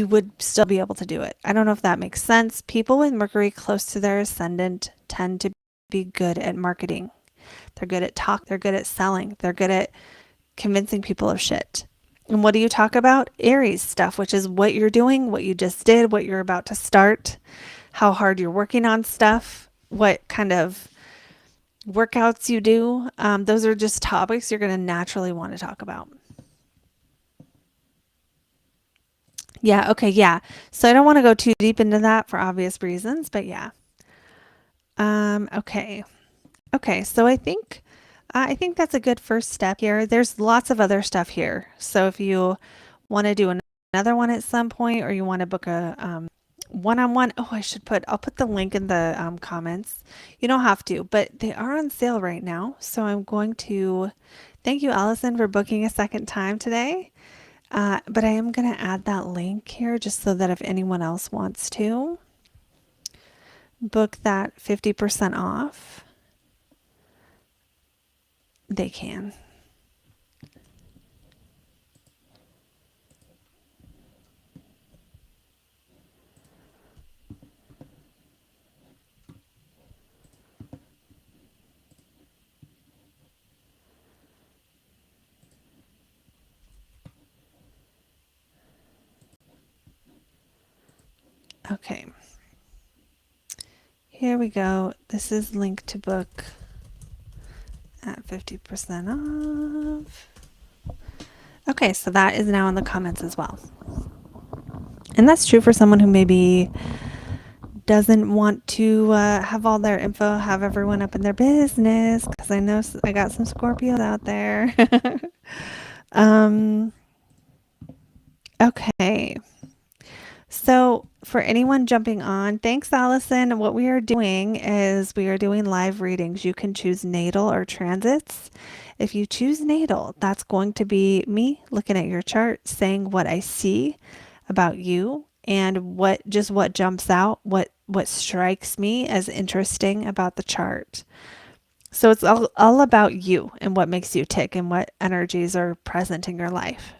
would still be able to do it. I don't know if that makes sense. People with Mercury close to their ascendant tend to be good at marketing. They're good at talk. They're good at selling. They're good at convincing people of shit. And what do you talk about? Aries stuff, which is what you're doing, what you just did, what you're about to start, how hard you're working on stuff, what kind of workouts you do. Those are just topics you're going to naturally want to talk about. Yeah, okay, yeah. So I don't want to go too deep into that for obvious reasons, but yeah. Okay. Okay, so I think that's a good first step here. There's lots of other stuff here. So if you want to do another one at some point or you want to book a one-on-one, oh, I'll put the link in the comments. You don't have to, but they are on sale right now. So I'm going to thank you, Allison, for booking a second time today. But I am going to add that link here just so that if anyone else wants to book that 50% off, they can. Okay. Here we go. This is linked to book at 50% off. Okay, so that is now in the comments as well. And that's true for someone who maybe doesn't want to have all their info, have everyone up in their business, because I know I got some Scorpios out there. Okay. So for anyone jumping on, thanks, Allison. What we are doing is we are doing live readings. You can choose natal or transits. If you choose natal, that's going to be me looking at your chart, saying what I see about you and what jumps out, what strikes me as interesting about the chart. So it's all about you and what makes you tick and what energies are present in your life.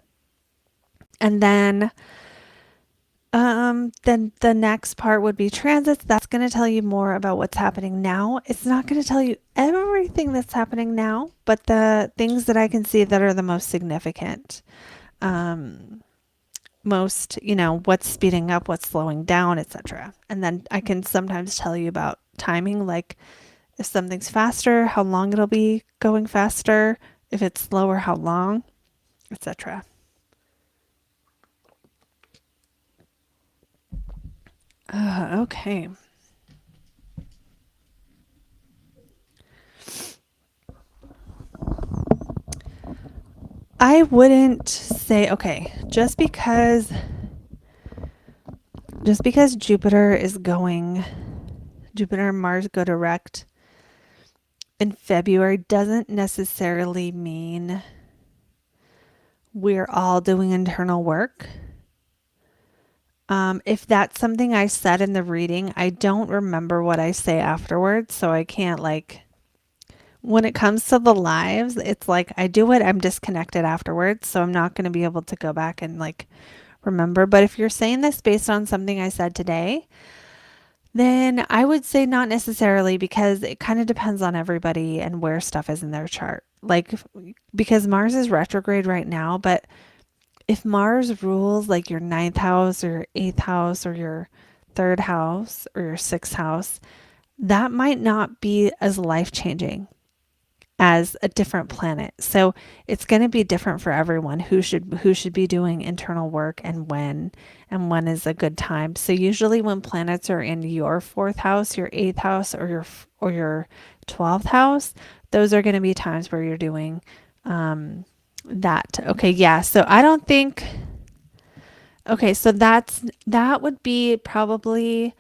And then Then the next part would be transits. That's going to tell you more about what's happening now. It's not going to tell you everything that's happening now, but the things that I can see that are the most significant. Most, what's speeding up, what's slowing down, etc. And then I can sometimes tell you about timing, like if something's faster, how long it'll be going faster, if it's slower, how long, etc. Okay. I wouldn't say, okay, just because Jupiter and Mars go direct in February doesn't necessarily mean we're all doing internal work. If that's something I said in the reading, I don't remember what I say afterwards, so I can't when it comes to the lives, it's like I do it, I'm disconnected afterwards, so I'm not going to be able to go back and remember. But if you're saying this based on something I said today, then I would say not necessarily, because it kind of depends on everybody and where stuff is in their chart. Because Mars is retrograde right now, but if Mars rules your ninth house or your eighth house or your third house or your sixth house, that might not be as life changing as a different planet. So it's going to be different for everyone who should be doing internal work and when is a good time. So usually when planets are in your fourth house, your eighth house, or your 12th house, those are going to be times where you're doing that. Okay, yeah. So I don't think. Okay, so that would be probably.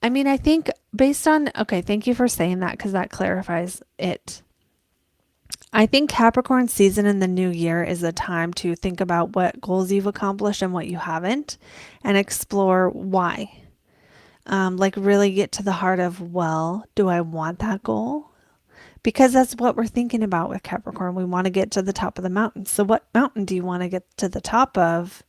I mean, I think based on. Okay, thank you for saying that, because that clarifies it. I think Capricorn season in the new year is a time to think about what goals you've accomplished and what you haven't, and explore why. Really get to the heart of, well, do I want that goal? Because that's what we're thinking about with Capricorn. We want to get to the top of the mountain. So what mountain do you want to get to the top of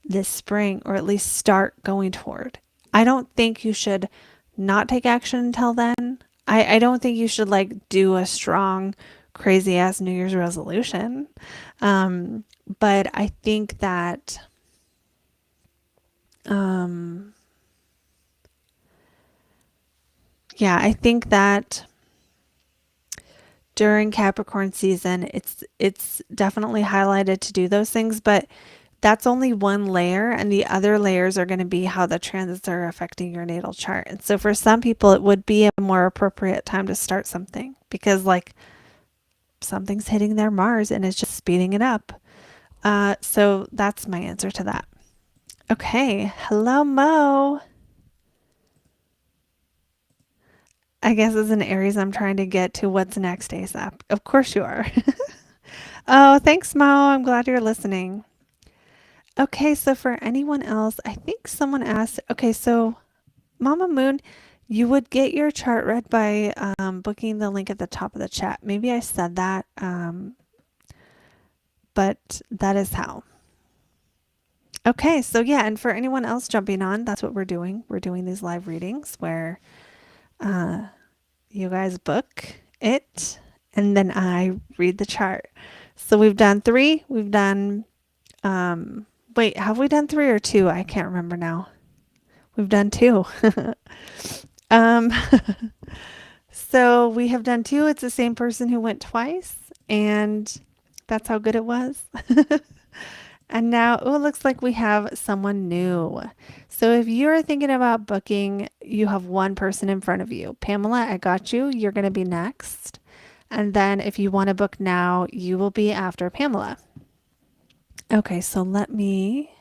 this spring, or at least start going toward? I don't think you should not take action until then. I don't think you should do a strong, crazy ass New Year's resolution. But I think that, yeah, I think that during Capricorn season, it's definitely highlighted to do those things, but that's only one layer, and the other layers are going to be how the transits are affecting your natal chart. And so for some people, it would be a more appropriate time to start something, because something's hitting their Mars and it's just speeding it up. So that's my answer to that. Okay. Hello, Mo. I guess as an Aries, I'm trying to get to what's next ASAP. Of course you are. Oh, thanks, Mo. I'm glad you're listening. Okay, so for anyone else, I think someone asked, okay, so Mama Moon, you would get your chart read by booking the link at the top of the chat. Maybe I said that, but that is how. Okay, so yeah, and for anyone else jumping on, that's what we're doing. We're doing these live readings where you guys book it and then I read the chart. So we've done 3. We've done, wait, have we done 3 or 2? I can't remember now. We've done 2. um, so we have done 2. It's the same person who went twice, and that's how good it was. And now, oh, it looks like we have someone new. So if you're thinking about booking, you have one person in front of you. Pamela, I got you. You're going to be next. And then if you want to book now, you will be after Pamela. Okay, so let me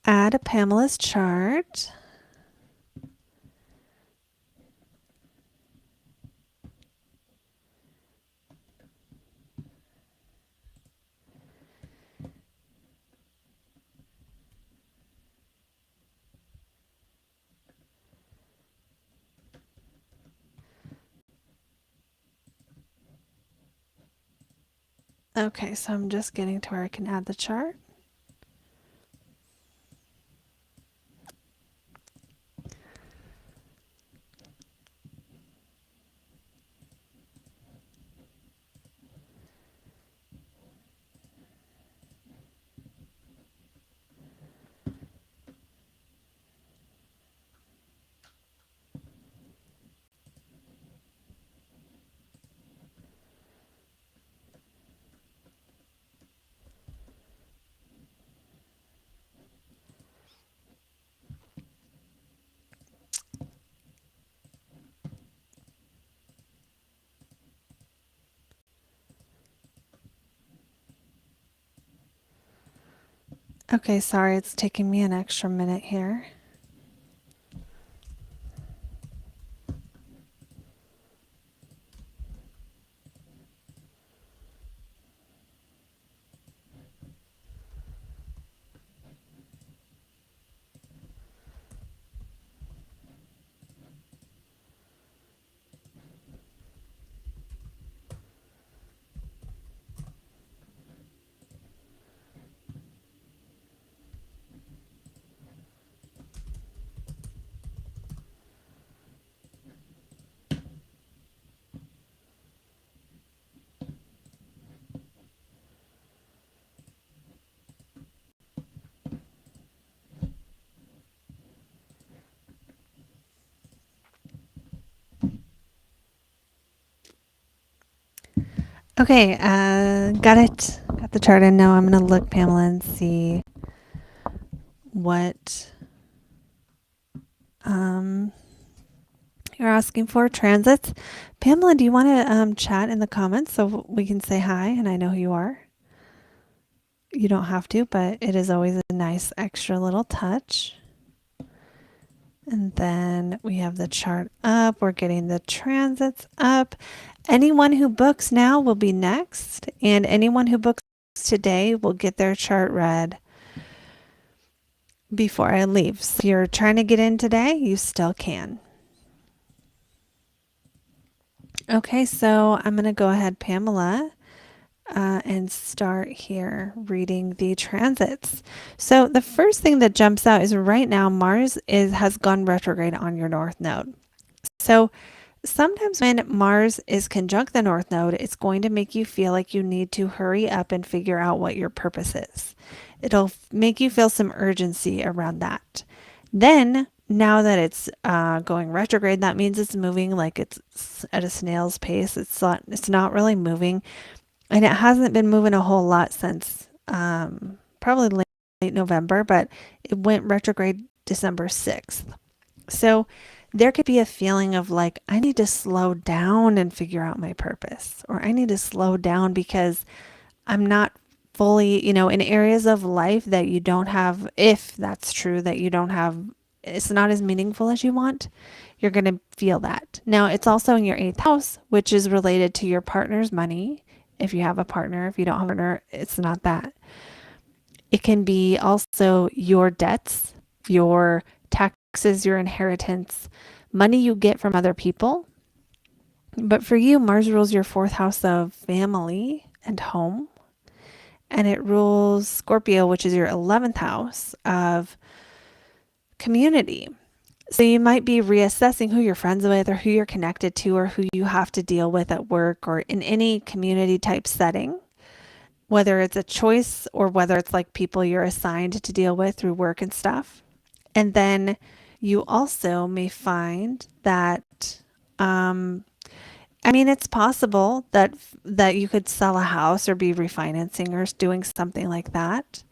add a Pamela's chart. Okay, so I'm just getting to where I can add the chart. Okay, sorry, it's taking me an extra minute here. Okay, got it. Got the chart in now. I'm going to look, Pamela, and see what um, you're asking for. Transits. Pamela, do you want to chat in the comments so we can say hi and I know who you are? You don't have to, but it is always a nice extra little touch. And then we have the chart up. We're getting the transits up. Anyone who books now will be next, and anyone who books today will get their chart read before I leave. So if you're trying to get in today, you still can. Okay, so I'm going to go ahead, Pamela, and start here reading the transits. So the first thing that jumps out is right now Mars has gone retrograde on your North Node. So sometimes when Mars is conjunct the North Node, it's going to make you feel like you need to hurry up and figure out what your purpose is. It'll make you feel some urgency around that. Then, now that it's going retrograde, that means it's moving like it's at a snail's pace. It's not really moving, and it hasn't been moving a whole lot since probably late November, but it went retrograde December 6th. So there could be a feeling of like, I need to slow down and figure out my purpose, or I need to slow down because I'm not fully, in areas of life that you don't have, if that's true, that you don't have, it's not as meaningful as you want, you're going to feel that. Now, it's also in your eighth house, which is related to your partner's money. If you have a partner, if you don't have a partner, it's not that. It can be also your debts, your taxes, your inheritance, money you get from other people. But for you, Mars rules your fourth house of family and home. And it rules Scorpio, which is your 11th house of community. So you might be reassessing who you're friends with or who you're connected to or who you have to deal with at work or in any community type setting, whether it's a choice or whether it's like people you're assigned to deal with through work and stuff. And then you also may find that it's possible that you could sell a house or be refinancing or doing something like that.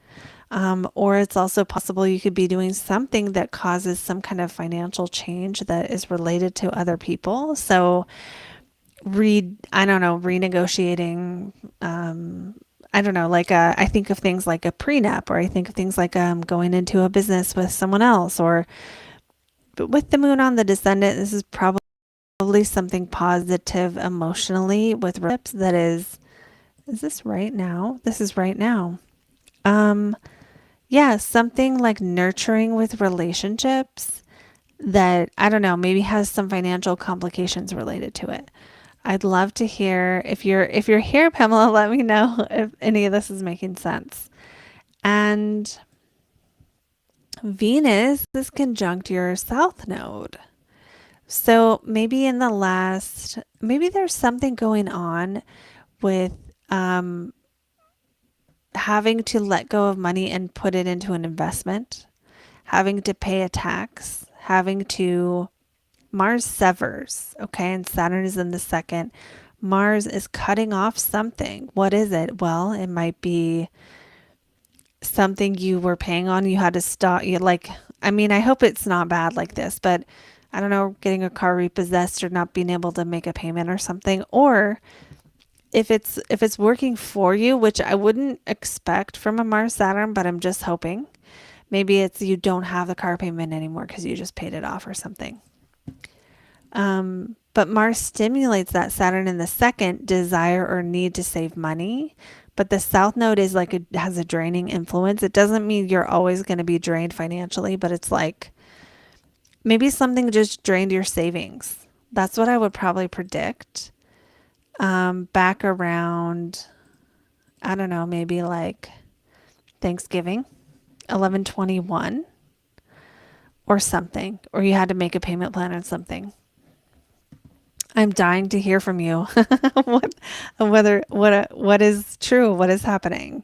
Or it's also possible you could be doing something that causes some kind of financial change that is related to other people. So renegotiating, I think of things like a prenup, or I think of things like going into a business with someone else, but with the moon on the descendant, this is probably something positive emotionally with relationships that is this right now? This is right now. Yeah, something like nurturing with relationships that, I don't know, maybe has some financial complications related to it. I'd love to hear if you're here, Pamela, let me know if any of this is making sense. And Venus is conjunct your south node. So maybe maybe there's something going on with having to let go of money and put it into an investment, having to pay a tax, Mars severs, okay, and Saturn is in the second. Mars is cutting off something. What is it? Well, it might be something you were paying on. You had to stop. I hope it's not bad like this, but I don't know, getting a car repossessed or not being able to make a payment or something. Or if it's working for you, which I wouldn't expect from a Mars Saturn, but I'm just hoping. Maybe it's you don't have the car payment anymore because you just paid it off or something. But Mars stimulates that Saturn in the second desire or need to save money. But the South Node is like has a draining influence. It doesn't mean you're always going to be drained financially, but it's like maybe something just drained your savings. That's what I would probably predict. Back around, I don't know, maybe like Thanksgiving, 11/21 or something, or you had to make a payment plan on something. I'm dying to hear from you. What is true, what is happening.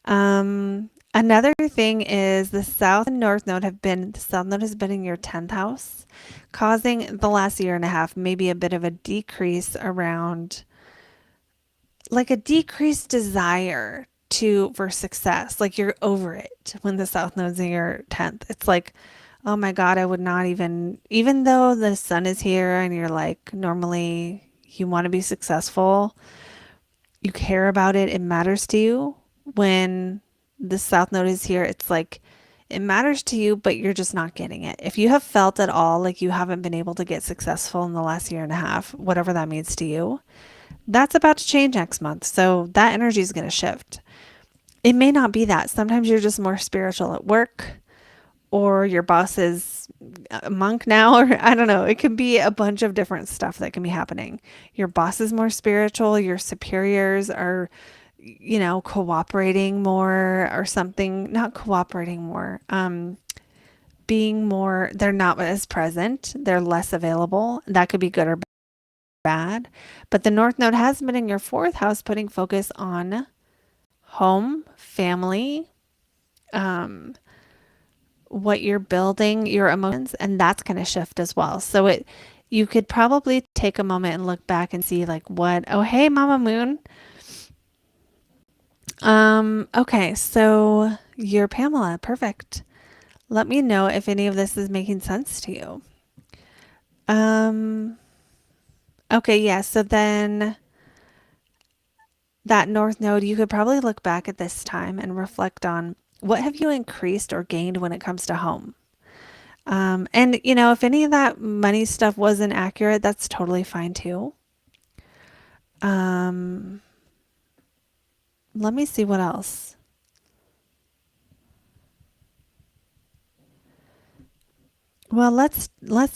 Another thing is the South and North Node the South Node has been in your 10th house, causing the last year and a half maybe a bit of a decrease around, like a decreased desire for success. Like you're over it when the South Node's in your 10th. It's like, oh my God, I would not even though the sun is here and you're like, normally you want to be successful, you care about it, it matters to you. When the South Node is here, it's like, it matters to you, but you're just not getting it. If you have felt at all like you haven't been able to get successful in the last year and a half, whatever that means to you, that's about to change next month. So that energy is going to shift. It may not be that. Sometimes you're just more spiritual at work, or your boss is a monk now, or I don't know. It can be a bunch of different stuff that can be happening. Your boss is more spiritual, your superiors are, cooperating more or something, not cooperating more, being more, they're not as present, they're less available. That could be good or bad. But the North Node has been in your 4th house, putting focus on home, family, what you're building, your emotions, and that's going to shift as well. So you could probably take a moment and look back and see like oh, hey, Mama Moon. Okay, so you're Pamela. Perfect. Let me know if any of this is making sense to you. Okay, yeah, so then that North Node, you could probably look back at this time and reflect on what have you increased or gained when it comes to home. And if any of that money stuff wasn't accurate, that's totally fine too. Let me see what else. Well, let's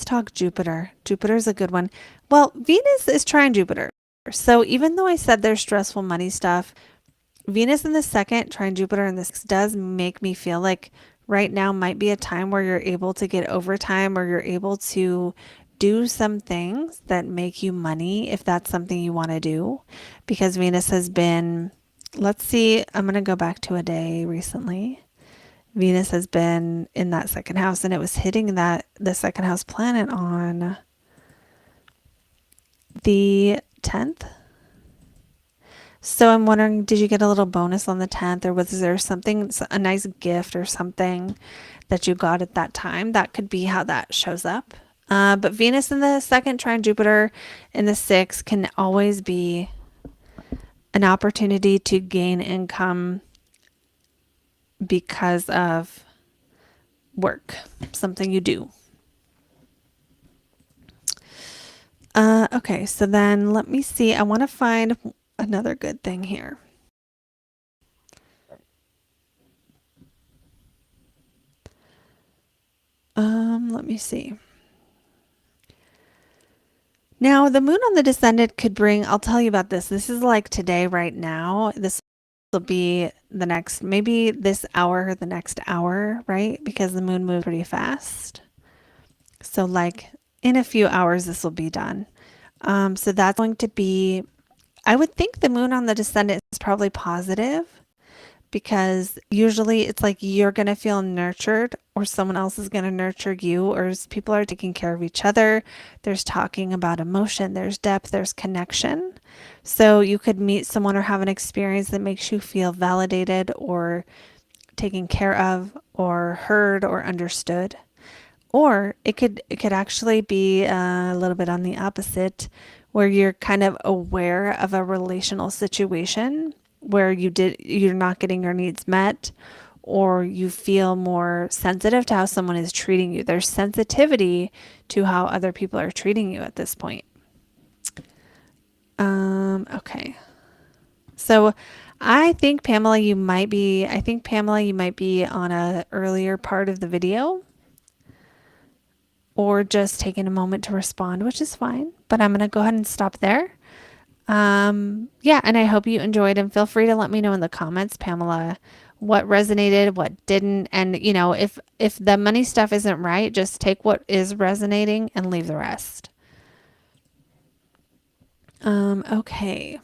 talk Jupiter. Jupiter's a good one. Well, Venus is trine Jupiter. So even though I said there's stressful money stuff, Venus in the second trine Jupiter in the sixth does make me feel like right now might be a time where you're able to get overtime, or you're able to do some things that make you money if that's something you want to do. Because Venus has been, let's see, I'm going to go back to a day recently. Venus has been in that second house, and it was hitting the second house planet on the 10th. So I'm wondering, did you get a little bonus on the 10th, or was there something, a nice gift or something that you got at that time? That could be how that shows up. But Venus in the second trine Jupiter in the 6th can always be an opportunity to gain income because of work, something you do. Okay, so then let me see. I want to find another good thing here. Let me see. Now, the moon on the descendant could bring, I'll tell you about this. This is like today, right now. This will be the next, maybe this hour or the next hour, right? Because the moon moves pretty fast. So like in a few hours, this will be done. So that's going to be, I would think the moon on the descendant is probably positive, because usually it's like you're going to feel nurtured, or someone else is going to nurture you, or people are taking care of each other. There's talking about emotion, there's depth, there's connection. So you could meet someone or have an experience that makes you feel validated or taken care of or heard or understood. Or it could actually be a little bit on the opposite, where you're kind of aware of a relational situation where you're not getting your needs met, or you feel more sensitive to how someone is treating you. There's sensitivity to how other people are treating you at this point. Okay. So I think Pamela, you might be on a earlier part of the video, or just taking a moment to respond, which is fine, but I'm going to go ahead and stop there. Yeah, and I hope you enjoyed, and feel free to let me know in the comments, Pamela, what resonated, what didn't. And if the money stuff isn't right, just take what is resonating and leave the rest. Okay.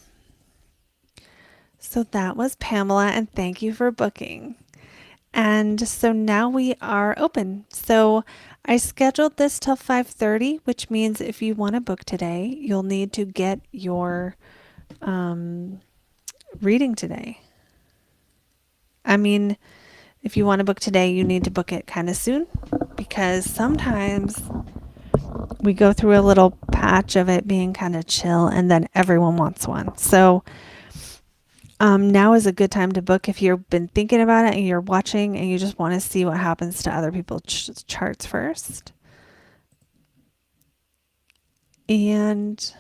So that was Pamela, and thank you for booking. And so now we are open. So I scheduled this till 5:30, which means if you want to book today, you'll need to get your reading today. I mean, if you want to book today, you need to book it kind of soon, because sometimes we go through a little patch of it being kind of chill and then everyone wants one. So now is a good time to book if you've been thinking about it and you're watching and you just want to see what happens to other people's charts first. And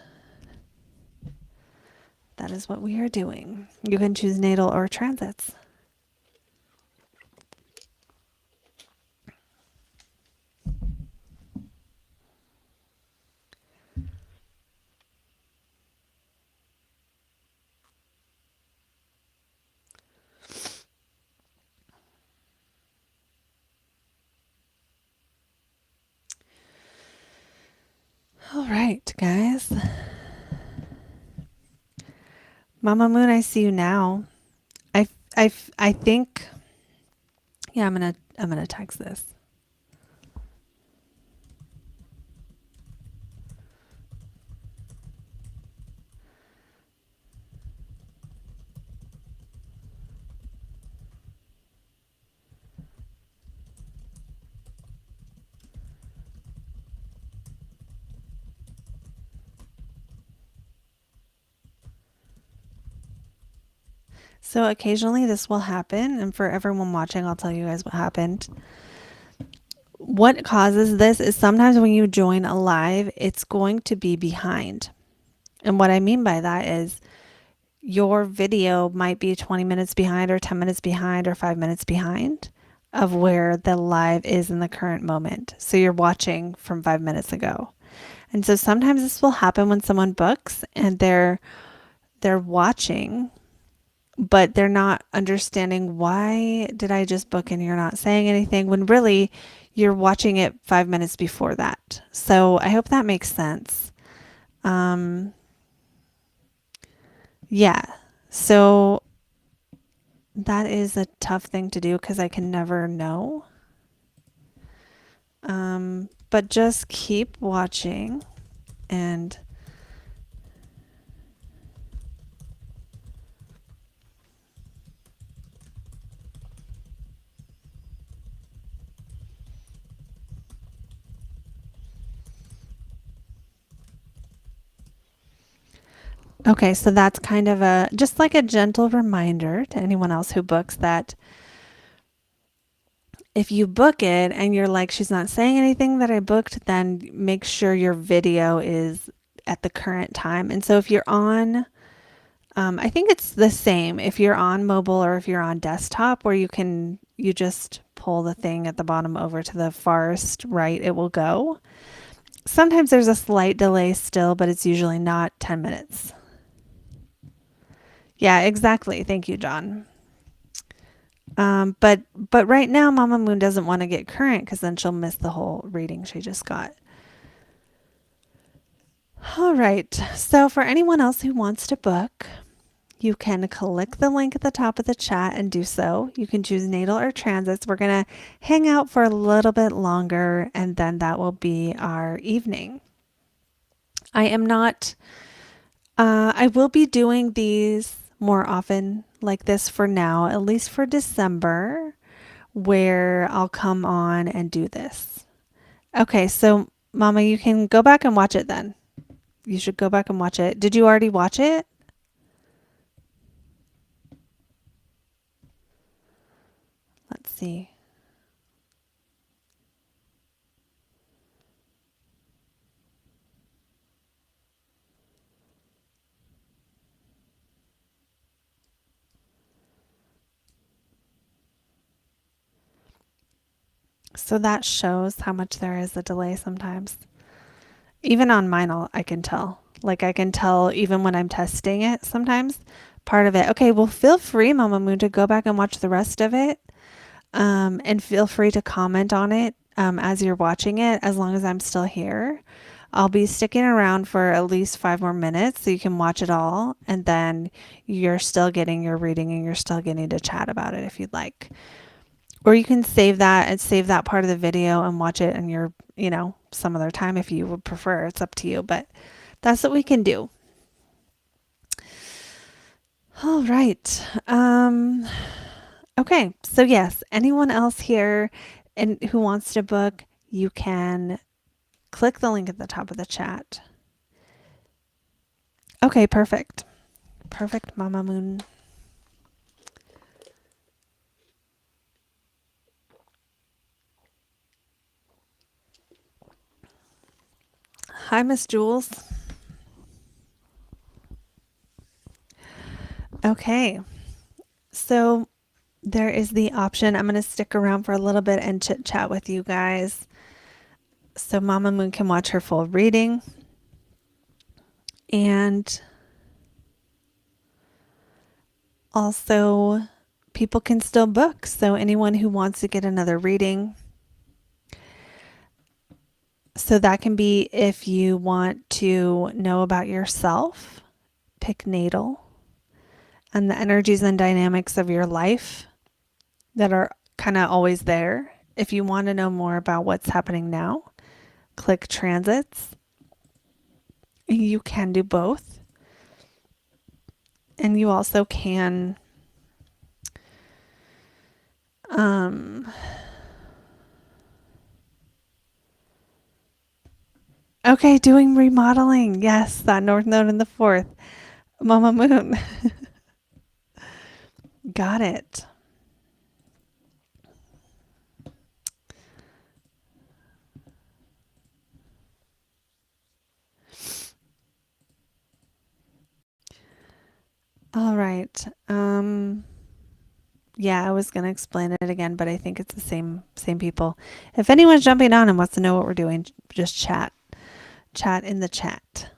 that is what we are doing. You can choose natal or transits. All right, guys. Mama Moon, I see you now. I think, yeah, I'm gonna text this. So occasionally this will happen, and for everyone watching, I'll tell you guys what happened. What causes this is sometimes when you join a live, it's going to be behind. And what I mean by that is your video might be 20 minutes behind, or 10 minutes behind, or 5 minutes behind of where the live is in the current moment. So you're watching from 5 minutes ago. And so sometimes this will happen when someone books and they're watching, but they're not understanding, why did I just book and you're not saying anything, when really you're watching it 5 minutes before that. So I hope that makes sense. Yeah. So that is a tough thing to do because I can never know. But just keep watching and okay, so that's kind of just like a gentle reminder to anyone else who books that if you book it and you're like, she's not saying anything that I booked, then make sure your video is at the current time. And so if you're on, I think it's the same if you're on mobile or if you're on desktop, where you just pull the thing at the bottom over to the farthest right, it will go. Sometimes there's a slight delay still, but it's usually not 10 minutes. Yeah, exactly. Thank you, John. But right now, Mama Moon doesn't want to get current because then she'll miss the whole reading she just got. All right. So for anyone else who wants to book, you can click the link at the top of the chat and do so. You can choose natal or transits. We're going to hang out for a little bit longer, and then that will be our evening. I will be doing these more often like this for now, at least for December, where I'll come on and do this. Okay, so Mama, you can go back and watch it then. You should go back and watch it. Did you already watch it? Let's see. So that shows how much there is a delay sometimes. Even on mine, I can tell. Like I can tell even when I'm testing it sometimes. Part of it. Okay, well, feel free, Mama Moon, to go back and watch the rest of it. And feel free to comment on it as you're watching it, as long as I'm still here. I'll be sticking around for at least 5 more minutes so you can watch it all. And then you're still getting your reading and you're still getting to chat about it if you'd like. Or you can save that and save that part of the video and watch it in your, some other time if you would prefer. It's up to you, but that's what we can do. All right. Okay. So yes, anyone else here and who wants to book, you can click the link at the top of the chat. Okay, perfect. Perfect, Mama Moon. Hi, Miss Jules. Okay. So there is the option. I'm going to stick around for a little bit and chit chat with you guys so Mama Moon can watch her full reading. And also, people can still book. So anyone who wants to get another reading. So that can be if you want to know about yourself, pick Natal, and the energies and dynamics of your life that are kind of always there. If you want to know more about what's happening now, click transits. You can do both. And you also can okay, doing remodeling. Yes, that North Node in the fourth. Mama Moon. Got it. All right. Yeah, I was going to explain it again, but I think it's the same people. If anyone's jumping on and wants to know what we're doing, just chat. Chat in the chat.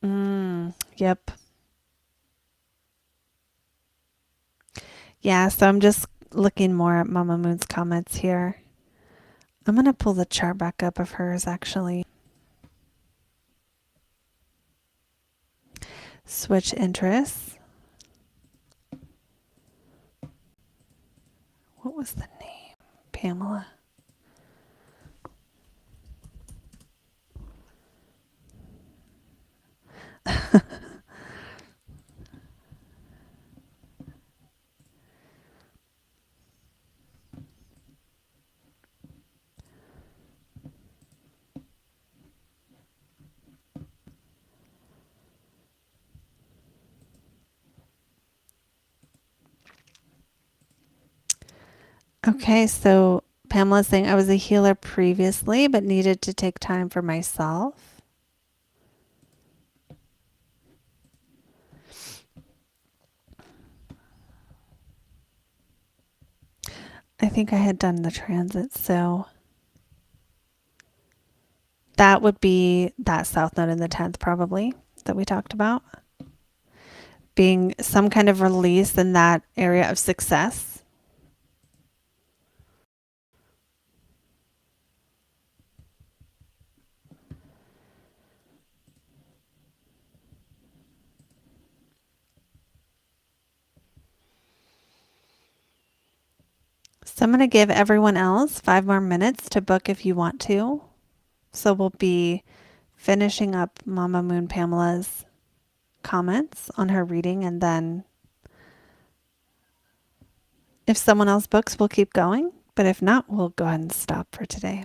Yep. Yeah, so I'm just looking more at Mama Moon's comments here. I'm going to pull the chart back up of hers, actually. Switch interests. What was the name? Pamela. Okay, so Pamela's saying I was a healer previously, but needed to take time for myself. I think I had done the transit, so that would be that South Node in the 10th probably that we talked about. Being some kind of release in that area of success. So I'm going to give everyone else 5 more minutes to book if you want to. So we'll be finishing up Mama Moon Pamela's comments on her reading, and then if someone else books, we'll keep going. But if not, we'll go ahead and stop for today.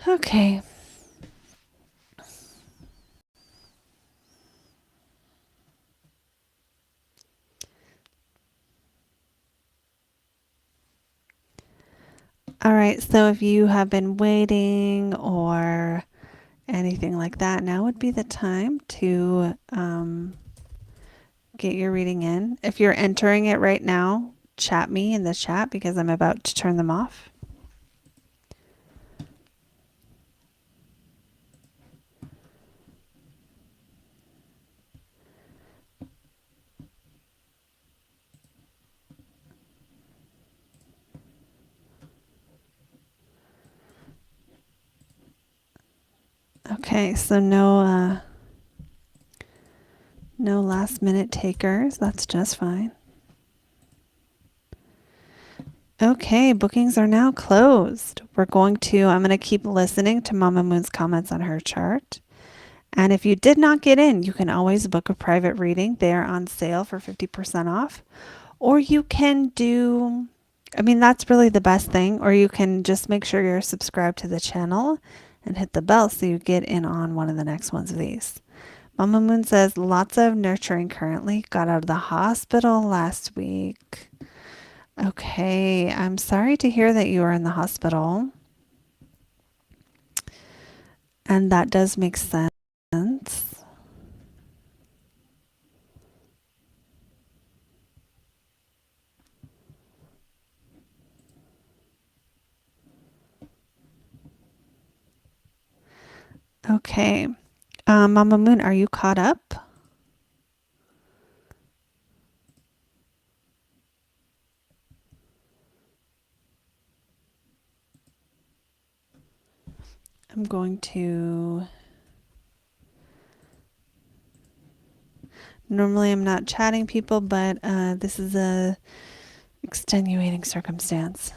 Okay. All right. So if you have been waiting or anything like that, now would be the time to get your reading in. If you're entering it right now, chat me in the chat because I'm about to turn them off. Okay, so no last minute takers. That's just fine. Okay, bookings are now closed. I'm going to keep listening to Mama Moon's comments on her chart. And if you did not get in, you can always book a private reading. They are on sale for 50% off. Or you can that's really the best thing. Or you can just make sure you're subscribed to the channel and hit the bell so you get in on one of the next ones of these. Mama Moon says lots of nurturing currently. Got out of the hospital last week. Okay, I'm sorry to hear that you are in the hospital. And that does make sense. Okay. Mama Moon, are you caught up? I'm going to... Normally I'm not chatting people, but this is a extenuating circumstance.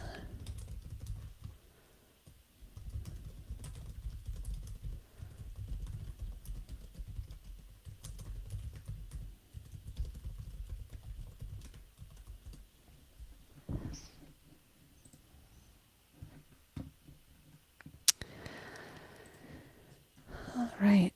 All right.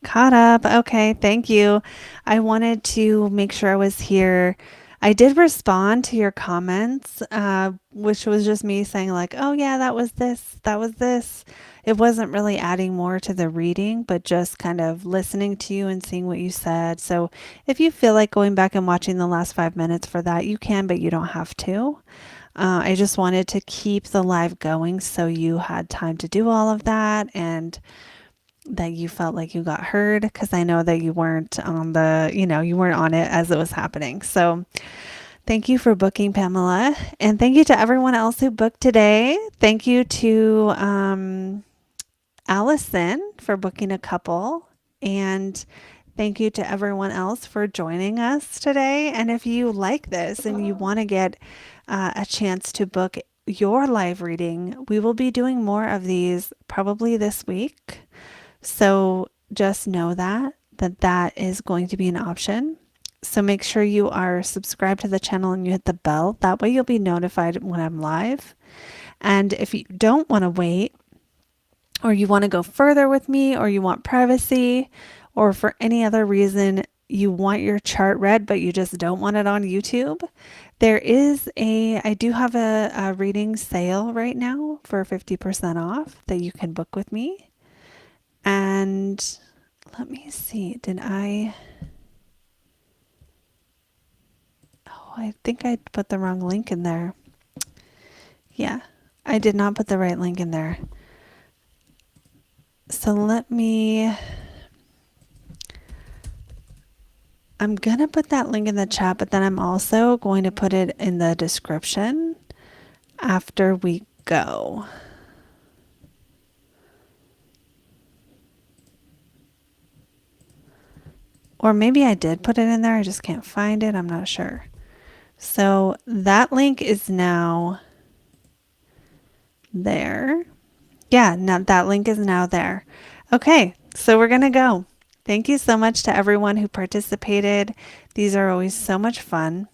Caught up. Okay, thank you. I wanted to make sure I was here. I did respond to your comments, which was just me saying like, oh yeah, that was this, that was this. It wasn't really adding more to the reading, but just kind of listening to you and seeing what you said. So if you feel like going back and watching the last 5 minutes for that, you can, but you don't have to. I just wanted to keep the live going so you had time to do all of that and that you felt like you got heard, because I know that you weren't on you weren't on it as it was happening. So thank you for booking, Pamela. And thank you to everyone else who booked today. Thank you to Allison for booking a couple. And thank you to everyone else for joining us today. And if you like this and you want to get a chance to book your live reading, we will be doing more of these probably this week. So just know that is going to be an option. So make sure you are subscribed to the channel and you hit the bell. That way you'll be notified when I'm live. And if you don't want to wait, or you want to go further with me, or you want privacy, or for any other reason you want your chart read, but you just don't want it on YouTube, I do have a reading sale right now for 50% off that you can book with me. And let me see, I think I put the wrong link in there. Yeah, I did not put the right link in there. So I'm going to put that link in the chat, but then I'm also going to put it in the description after we go. Or maybe I did put it in there. I just can't find it. I'm not sure. So that link is now there. Yeah, now that link is now there. Okay, so we're going to go. Thank you so much to everyone who participated. These are always so much fun.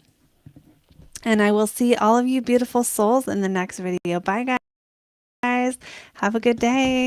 And I will see all of you beautiful souls in the next video. Bye, guys. Have a good day.